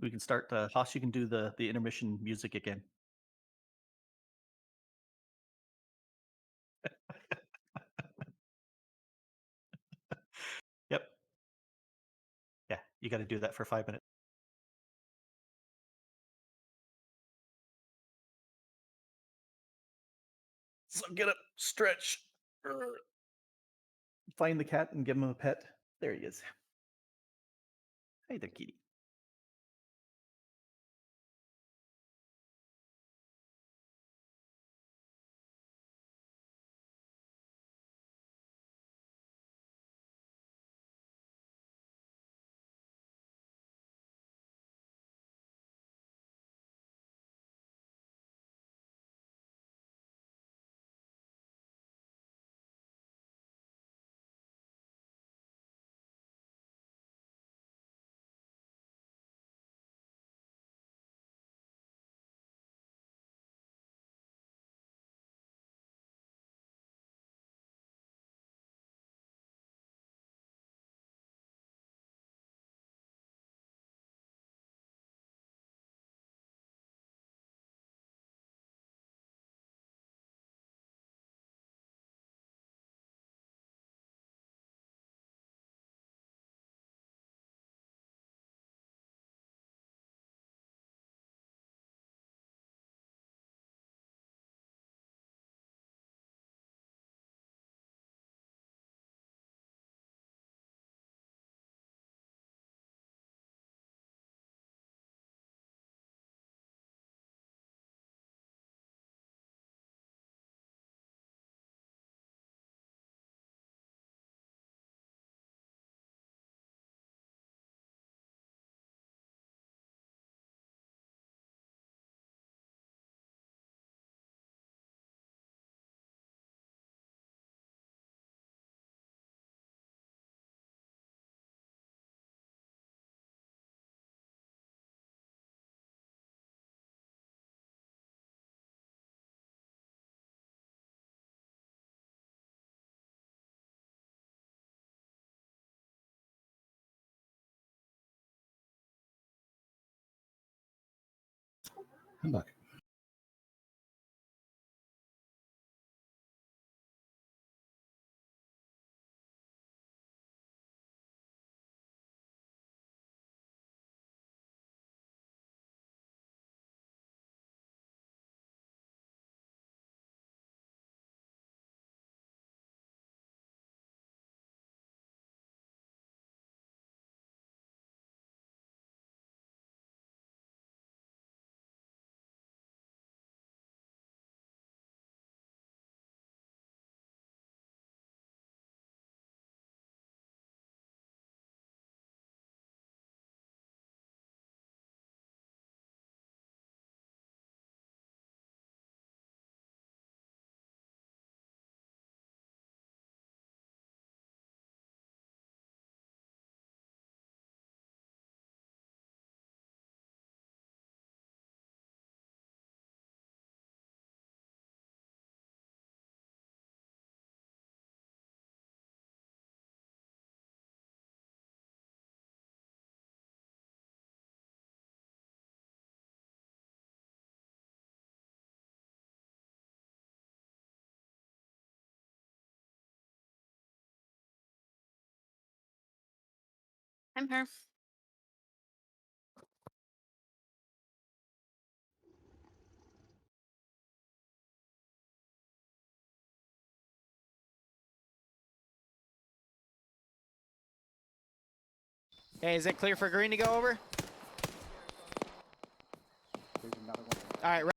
we can start. Haas, you can do the intermission music again. Yep. Yeah, you got to do that for 5 minutes. So get up, stretch, find the cat, and give him a pet. There he is. Hey there, kitty. I'm back. I'm here. Okay, is it clear for green to go over? All right.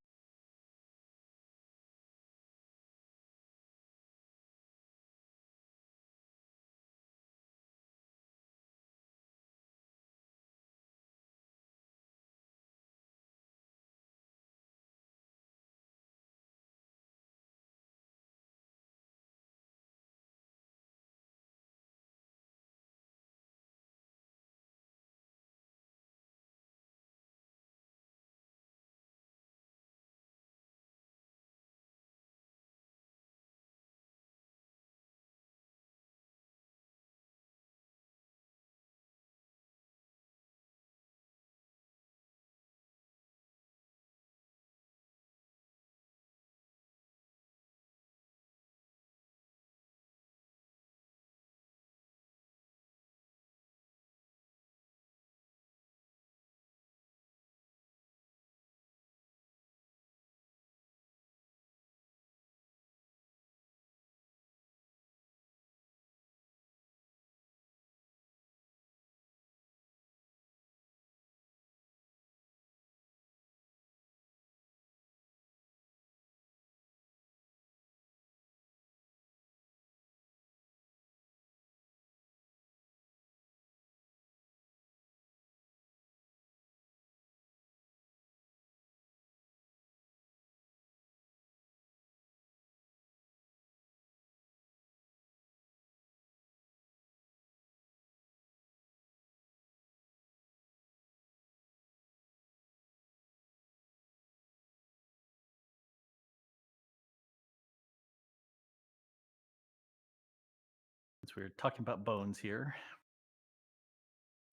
Since we're talking about bones here.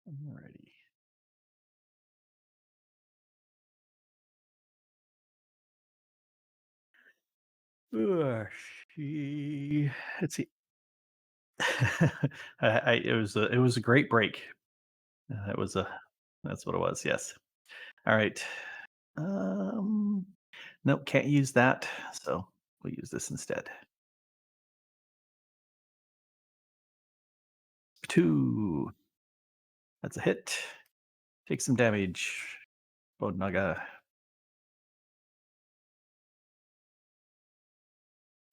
Alrighty. Let's see. It was a great break. It was a that's what it was. Yes. All right. Um, nope, can't use that. So we'll use this instead. 2. That's a hit. Take some damage. Bodnaga.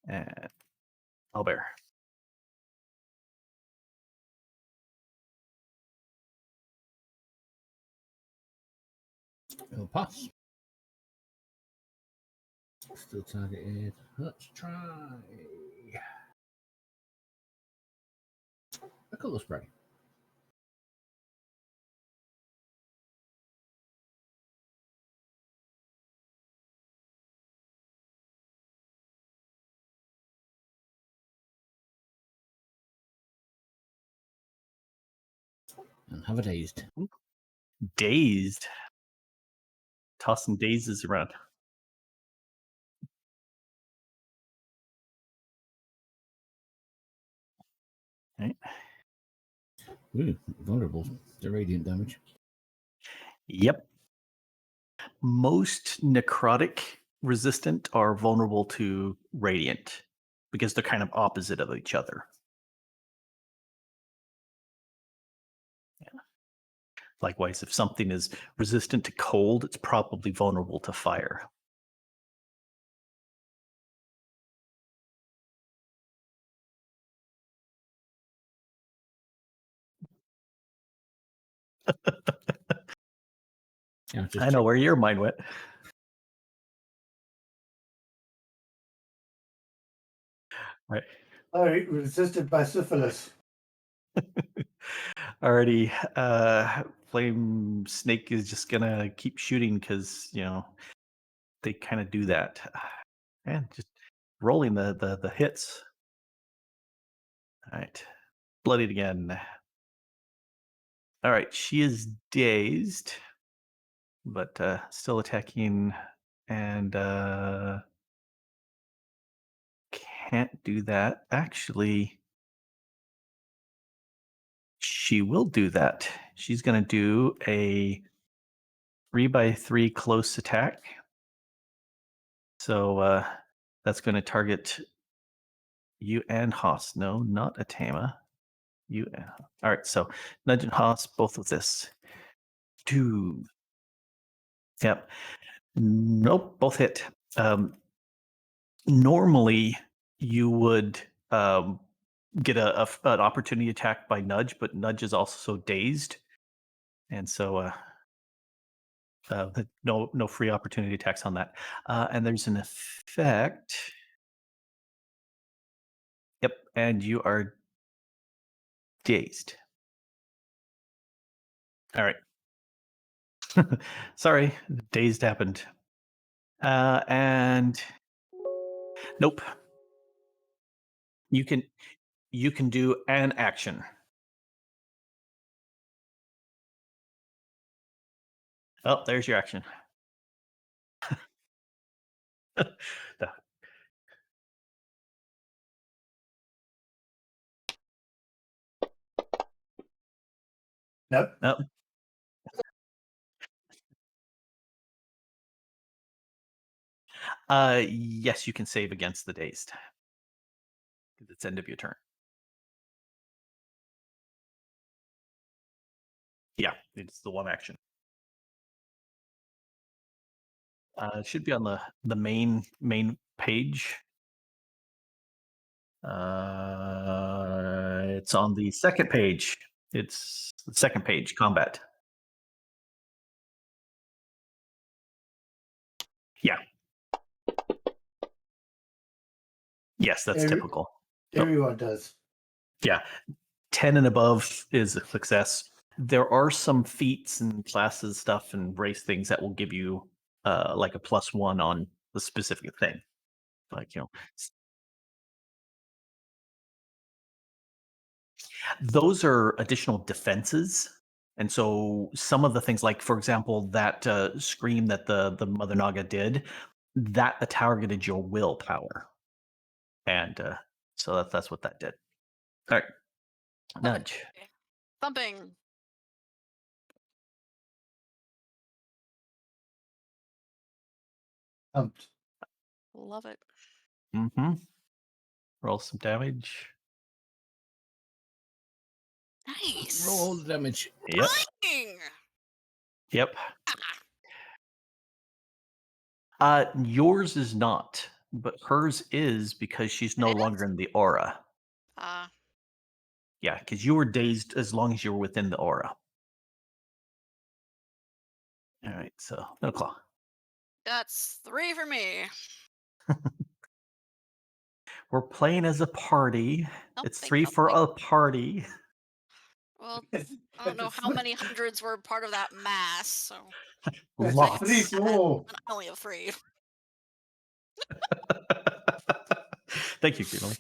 And Owlbear. It'll pass. Still targeted. Let's try a colour spray. And have a dazed. Dazed. tossing daisies around. Right. Ooh, vulnerable to radiant damage. Yep. Most necrotic resistant are vulnerable to radiant because they're kind of opposite of each other. Yeah. Likewise, if something is resistant to cold, it's probably vulnerable to fire. Yeah, just I know where your mind went. Right. Oh, resisted by syphilis. Already, Flame Snake is just gonna keep shooting because they kind of do that, and just rolling the hits. All right, bloodied again. All right, she is dazed, but still attacking, and can't do that. Actually, she will do that. She's gonna do a 3x3 close attack. So that's going to target you and Haas. No, not Atama. You. All right. So Nudge and Haas, both of this. 2. Yep. Nope. Both hit. Normally, you would get an opportunity attack by Nudge, but Nudge is also dazed, and so no free opportunity attacks on that. And there's an effect. Yep. And you are dazed. All right. Sorry, dazed happened. And nope. You can do an action. Oh, there's your action. No. Nope. Nope. Yes, you can save against the dazed. It's end of your turn. Yeah, it's the one action. It should be on the main page. It's on the second page. It's the second page, combat. Yeah. Yes, that's typical. Everyone does. Yeah. 10 and above is a success. There are some feats and classes stuff and race things that will give you like a +1 on the specific thing. Like, those are additional defenses. And so some of the things, like for example, that scream that the Mother Naga did, that targeted your willpower. And so that's what that did. All right. Nudge. Okay. Thumping. Love it. Mm-hmm. Roll some damage. Nice. Roll all the damage. Yep. Dang! Yep. Yours is not, but hers is because she's no It is? longer in the aura. Ah, Yeah, because you were dazed as long as you were within the aura. All right, so no claw. that's 3 for me. We're playing as a party. It's Thumping, 3 for thumping. a party. Well, I don't know how many hundreds were part of that mass, so It's Lots. 3 for all. and I only have 3. Thank you, Kimberly.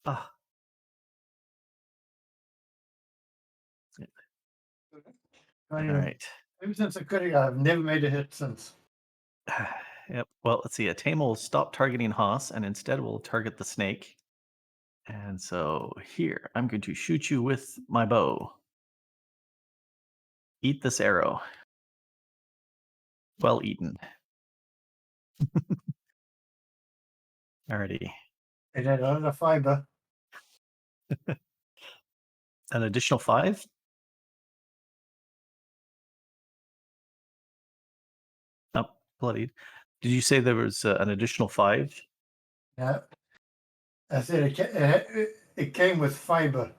Ah. Not All even, right. ever since I could, I've never made a hit since. Yep. Well, let's see. A tame will stop targeting Haas and instead will target the snake. And so here, I'm going to shoot you with my bow. Eat this arrow. Well eaten. Alrighty. It had a lot of fiber. An additional 5? Oh, bloodied. Did you say there was an additional 5? Yeah. I said it came with fiber.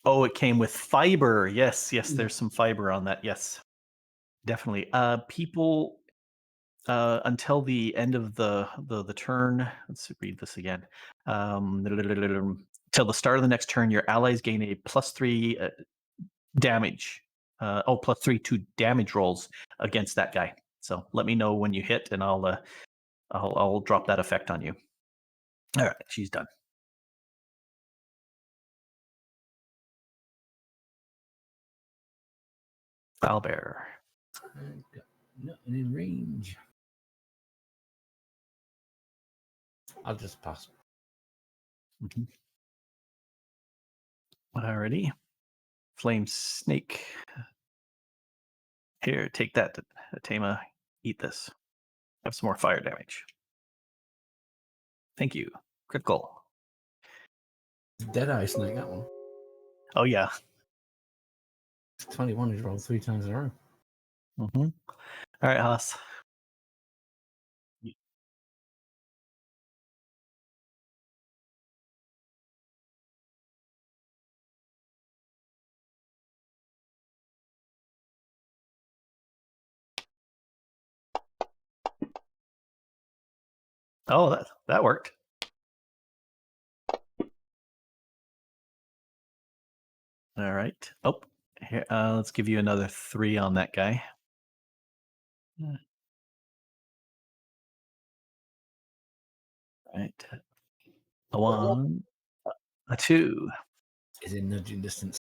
Oh, it came with fiber. Yes, yes, there's some fiber on that. Yes, definitely. People until the end of the turn. Let's read this again. Till the start of the next turn, your allies gain a +3 damage. +3 to damage rolls against that guy. So let me know when you hit, and I'll drop that effect on you. All right, she's done. Owlbear. I've got nothing in range. I'll just pass. Alrighty. Flame snake. Here, take that, Atema. Eat this. Have some more fire damage. Thank you. Critical. Deadeye snake, that one. Oh, yeah. 21 is rolled 3 times in a row. Mm-hmm. All right, Haas. Oh, that worked. All right. Oh, here. Let's give you another 3 on that guy. Right. A 1, a 2. Is in nudging distance.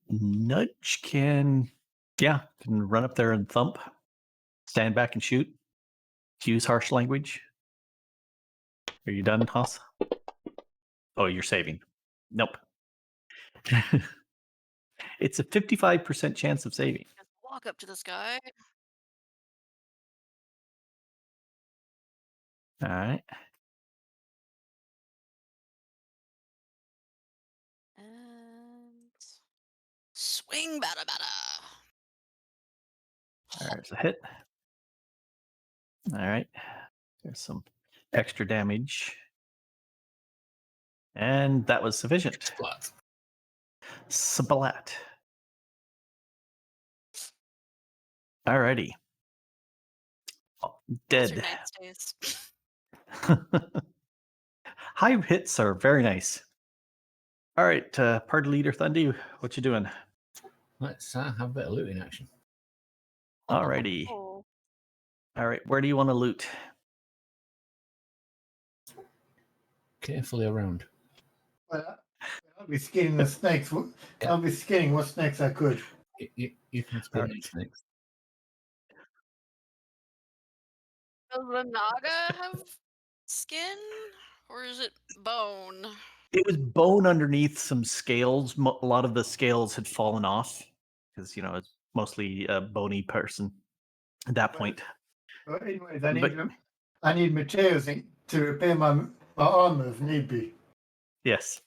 Nudge can run up there and thump, stand back and shoot, use harsh language. Are you done, Haas? Oh, you're saving. Nope. It's a 55% chance of saving. Just walk up to this guy. All right. And swing bada bada. There's a hit. All right. There's some extra damage. And that was sufficient. Splat. Splat. Alrighty. Oh, Those are dead. nice days. High hits are very nice. All right, party leader Thundy, what you doing? Let's have a bit of looting action. Alrighty. Oh. All right, where do you want to loot? Carefully around. Well, I'll be skinning the snakes. I'll be skinning what snakes I could. You can split these snakes. Does the Naga have skin? Or is it bone? It was bone underneath some scales. A lot of the scales had fallen off because it's mostly a bony person at that point. But anyways, But- I need materials to repair my armor if need be. Yes.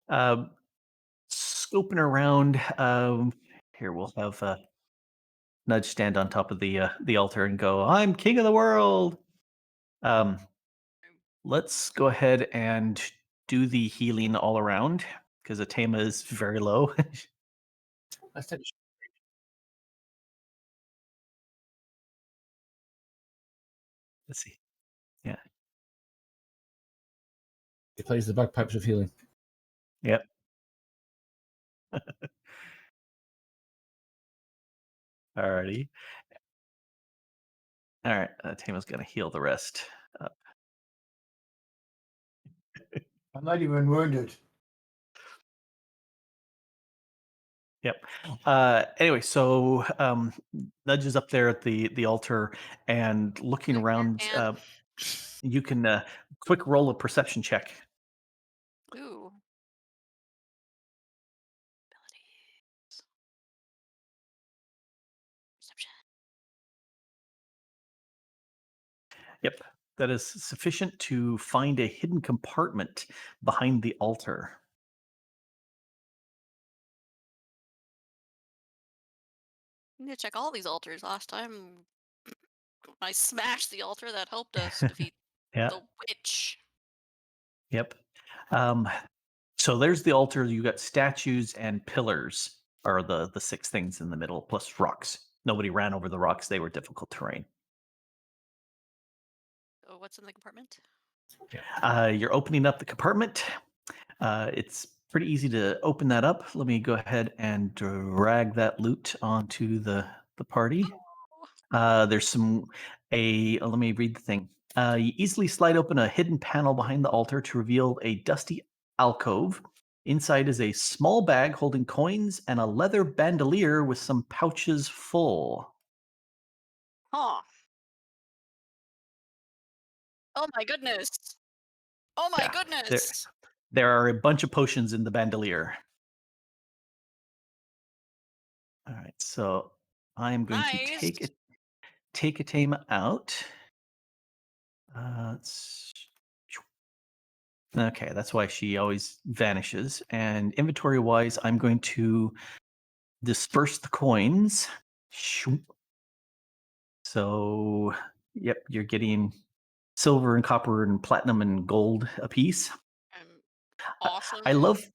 Scoping around. Here we'll have Nudge stand on top of the altar and go, "I'm king of the world." Let's go ahead and do the healing all around because Atema is very low. Let's take Let's see. Yeah. He plays the bagpipes of healing. Yep. Alrighty. All right. Atema's gonna heal the rest. I'm not even wounded. Yep. Anyway, so Nudge is up there at the altar and looking around. And You can quick roll a perception check. ooh. Abilities. Perception. Yep. That is sufficient to find a hidden compartment behind the altar. I need to check all these altars. Last time I smashed the altar that helped us defeat Yeah. the witch. Yep. Um, so there's the altar. You got statues and pillars are the six things in the middle, plus rocks. Nobody ran over the rocks. They were difficult terrain. So what's in the compartment? You're opening up the compartment. It's pretty easy to open that up. Let me go ahead and drag that loot onto the party. There's let me read the thing. You easily slide open a hidden panel behind the altar to reveal a dusty alcove. Inside is a small bag holding coins and a leather bandolier with some pouches full. Huh. Oh my goodness. Oh my Yeah, goodness. There are a bunch of potions in the bandolier. All right, so I am going to Nice. take a tame out. Okay, that's why she always vanishes. And inventory wise, I'm going to disperse the coins. Shoop. So, yep, you're getting silver and copper and platinum and gold a piece. Awesome. I love Potion.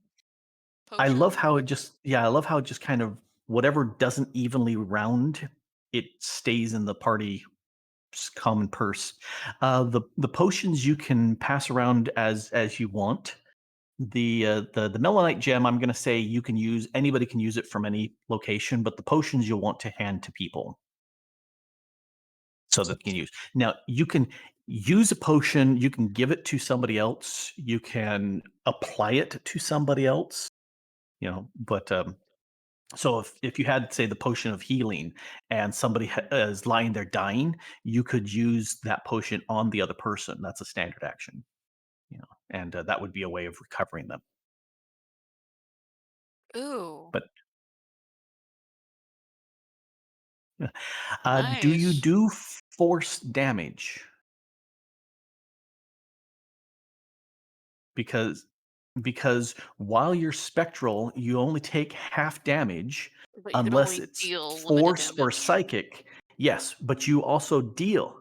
how I love how it just kind of whatever doesn't evenly round, it stays in the party common purse. The potions you can pass around as you want. The melanite gem, I'm going to say you can use. Anybody can use it from any location, but the potions you'll want to hand to people so that they can use. Now you can use a potion. You can give it to somebody else. You can apply it to somebody else. But so if you had, say, the potion of healing and somebody is lying there dying, you could use that potion on the other person. That's a standard action, and that would be a way of recovering them. Ooh. But do you Nice. do force damage? Because while you're spectral, you only take half damage But you can unless only it's deal limited force or damage. psychic. Yes, but you also deal.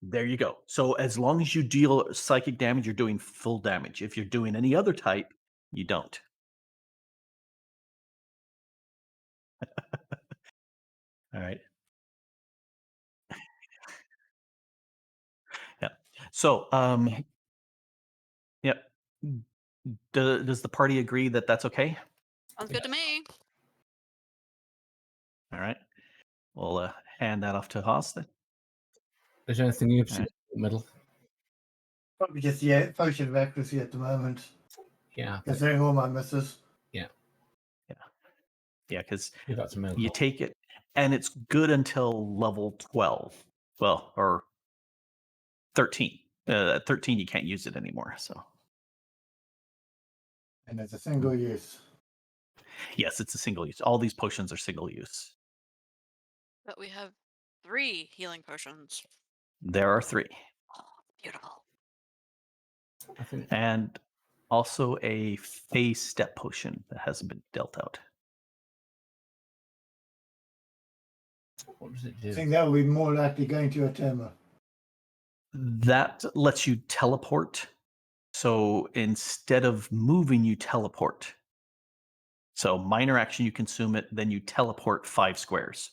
There you go. So as long as you deal psychic damage, you're doing full damage. If you're doing any other type, you don't. All right. Yeah. So, yep. Does the party agree that that's okay? Sounds good to me. All right. We'll hand that off to Haas then. Is there anything you All right. in the middle? Probably just potion of accuracy at the moment. Yeah. Considering all my misses. Yeah, because Give that to me. you take it, and it's good until level 12. Well, or 13. At 13, you can't use it anymore. So, And it's a single use. yes, it's a single use. All these potions are single use. But we have 3 healing potions. There are 3. Oh, beautiful. I think And also a phase step potion that hasn't been dealt out. what does it I do? think that will be more likely going to a Terma. That lets you teleport. So instead of moving, you teleport. So minor action, you consume it, then you teleport 5 squares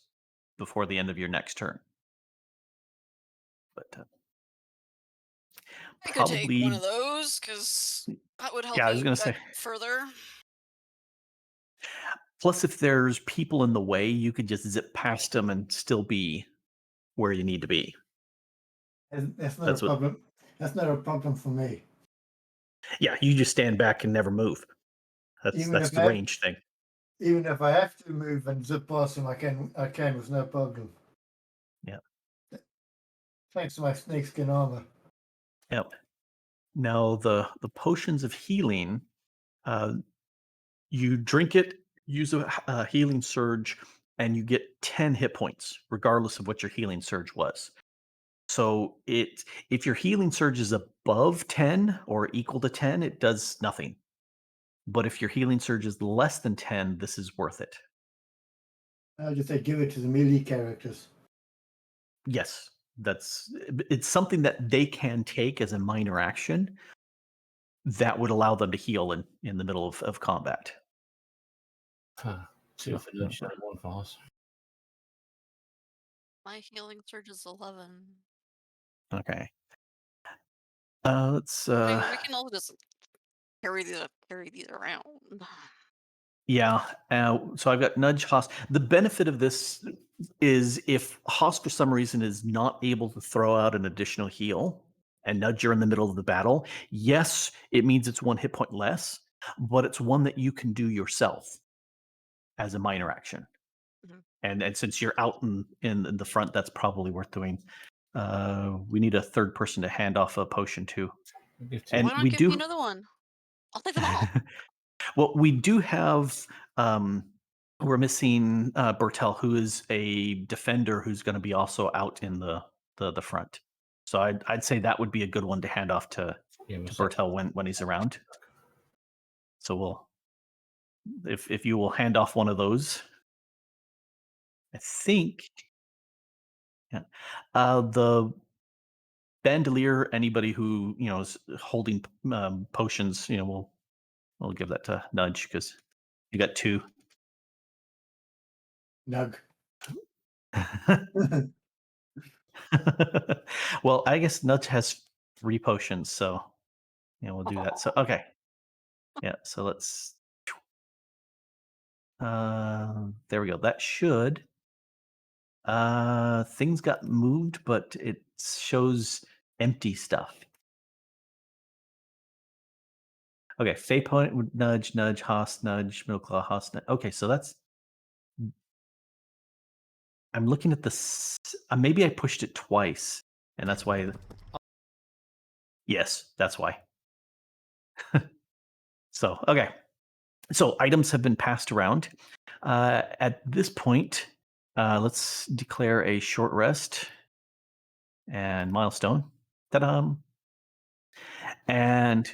before the end of your next turn. But I could take one of probably, those because that would help yeah, I was me going to get say. further. Plus, if there's people in the way, you could just zip past them and still be where you need to be. That's not That's a problem. That's not a problem for me. Yeah, you just stand back and never move. That's Even if the that, range thing. even if I have to move and zip past him, I can with no problem. Yeah. Thanks to my snakeskin armor. Yep. Now the potions of healing, you drink it, use a healing surge, and you get 10 hit points, regardless of what your healing surge was. So if your healing surge is above 10 or equal to 10, it does nothing. But if your healing surge is less than 10, this is worth it. I just say give it to the melee characters. Yes, it's something that they can take as a minor action that would allow them to heal in the middle of combat. Two for nudge and one for horse. My healing surge is 11. Okay. Let's I mean, we can all just carry these around. yeah. So I've got Nudge Haas. The benefit of this is if Haas for some reason is not able to throw out an additional heal and Nudge you're in the middle of the battle, yes, it means it's 1 hit point less, but it's one that you can do yourself as a minor action. Mhm. And since you're out in the front, that's probably worth doing. We need a third person to hand off a potion to. And Why not we give me do another one? I'll take them all. well, we do have we're missing Bertel, who is a defender who's going to be also out in the front. So I'd say that would be a good one to hand off to Bertel when he's around. So we'll if you will hand off one of those. I think yeah. The bandolier, anybody who is holding potions, we'll give that to Nudge because you got 2. Nug. Well, I guess Nudge has 3 potions, so we'll do that. So okay, yeah. So let's. There we go. That should. Things got moved, but it shows empty stuff. Okay, Fey point would nudge, Haas, nudge, middle claw, Haas. Okay, so that's. I'm looking at the. Maybe I pushed it twice, and that's why. Yes, that's why. So okay, so items have been passed around. At this point, let's declare a short rest and milestone. Ta-da! And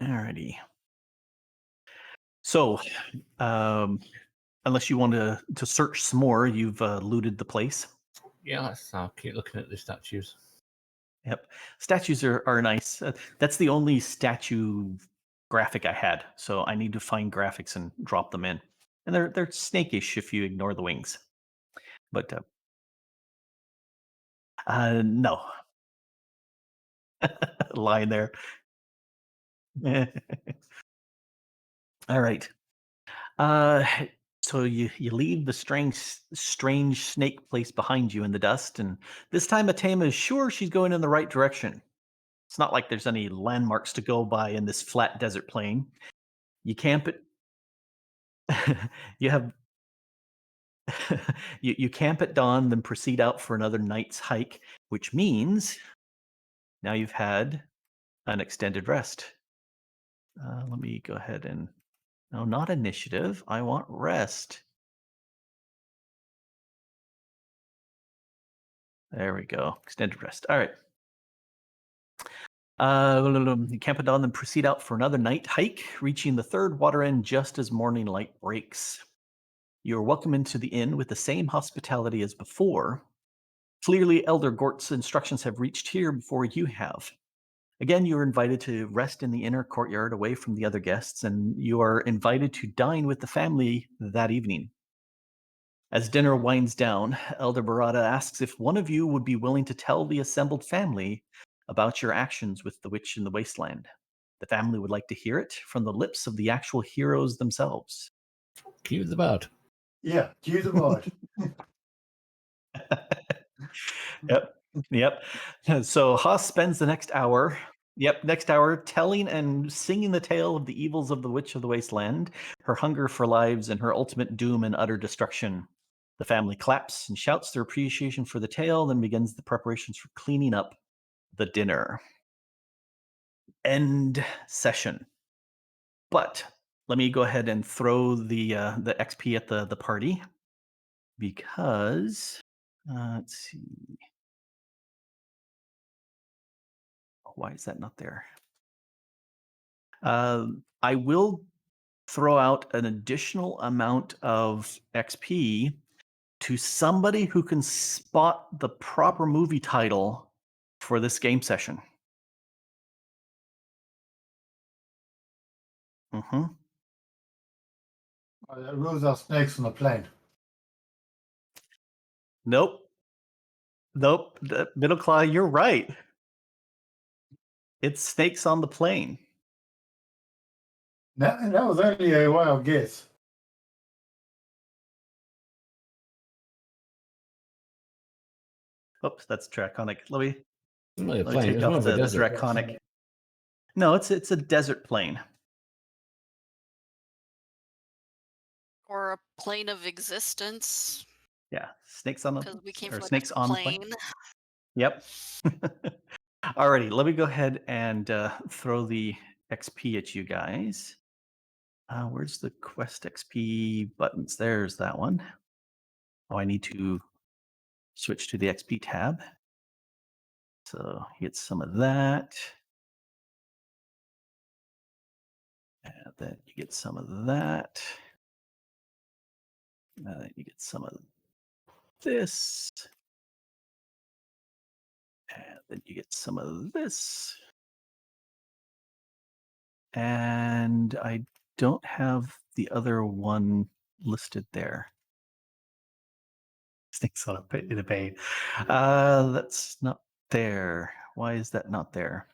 alrighty. So, unless you want to search some more, you've looted the place. Yeah, I'll keep looking at the statues. Yep, statues are nice. That's the only statue graphic I had, so I need to find graphics and drop them in. And they're snakish if you ignore the wings. But no, lying there. All right. So you leave the strange snake place behind you in the dust, and this time Atema is sure she's going in the right direction. It's not like there's any landmarks to go by in this flat desert plain. You camp it. You have you camp at dawn, then proceed out for another night's hike, which means now you've had an extended rest. Let me go ahead and no, not initiative. I want rest. There we go. Extended rest. All right. You camp at dawn, then proceed out for another night hike, reaching the third water end just as morning light breaks. You are welcome into the inn with the same hospitality as before. Clearly, Elder Gort's instructions have reached here before you have. Again, you are invited to rest in the inner courtyard away from the other guests, and you are invited to dine with the family that evening. As dinner winds down, Elder Barada asks if one of you would be willing to tell the assembled family about your actions with the witch in the wasteland. The family would like to hear it from the lips of the actual heroes themselves. Cue the bird. Yeah, cue the board. Yep. So Haas spends the next hour Yep, next hour, telling and singing the tale of the evils of the Witch of the Wasteland, her hunger for lives, and her ultimate doom and utter destruction. The family claps and shouts their appreciation for the tale, then begins the preparations for cleaning up the dinner. End session. But let me go ahead and throw the XP at the party because let's see. Why is that not there? I will throw out an additional amount of XP to somebody who can spot the proper movie title for this game session. Mm-hmm. The rules are snakes on a plane. Nope. Nope. Middle Claw, you're right. It's Snakes on the Plane. That was only a wild guess. Oops, that's draconic. Let me Really a let me plane. take It's more off of a the desert. draconic. No, it's a desert plane. Or a plane of existence, Yeah, snakes on the because we came or from a snakes different on the plane. plane. Yep. Alrighty, let me go ahead and throw the XP at you guys. Where's the Quest XP buttons? There's that one. Oh, I need to switch to the XP tab. So you get some of that. And then you get some of that. And then you get some of this. And then you get some of this. And I don't have the other one listed there. Snakes on in a bay. That's not there. Why is that not there?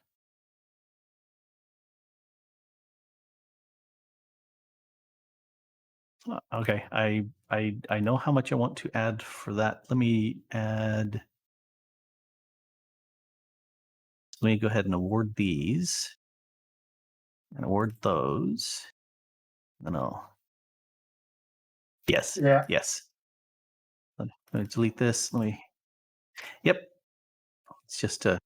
Okay, I know how much I want to add for that. Let me add. Let me go ahead and award these, and award those. And I'll. Yes. Yeah. Yes. Let me delete this. Let me. Yep. It's just a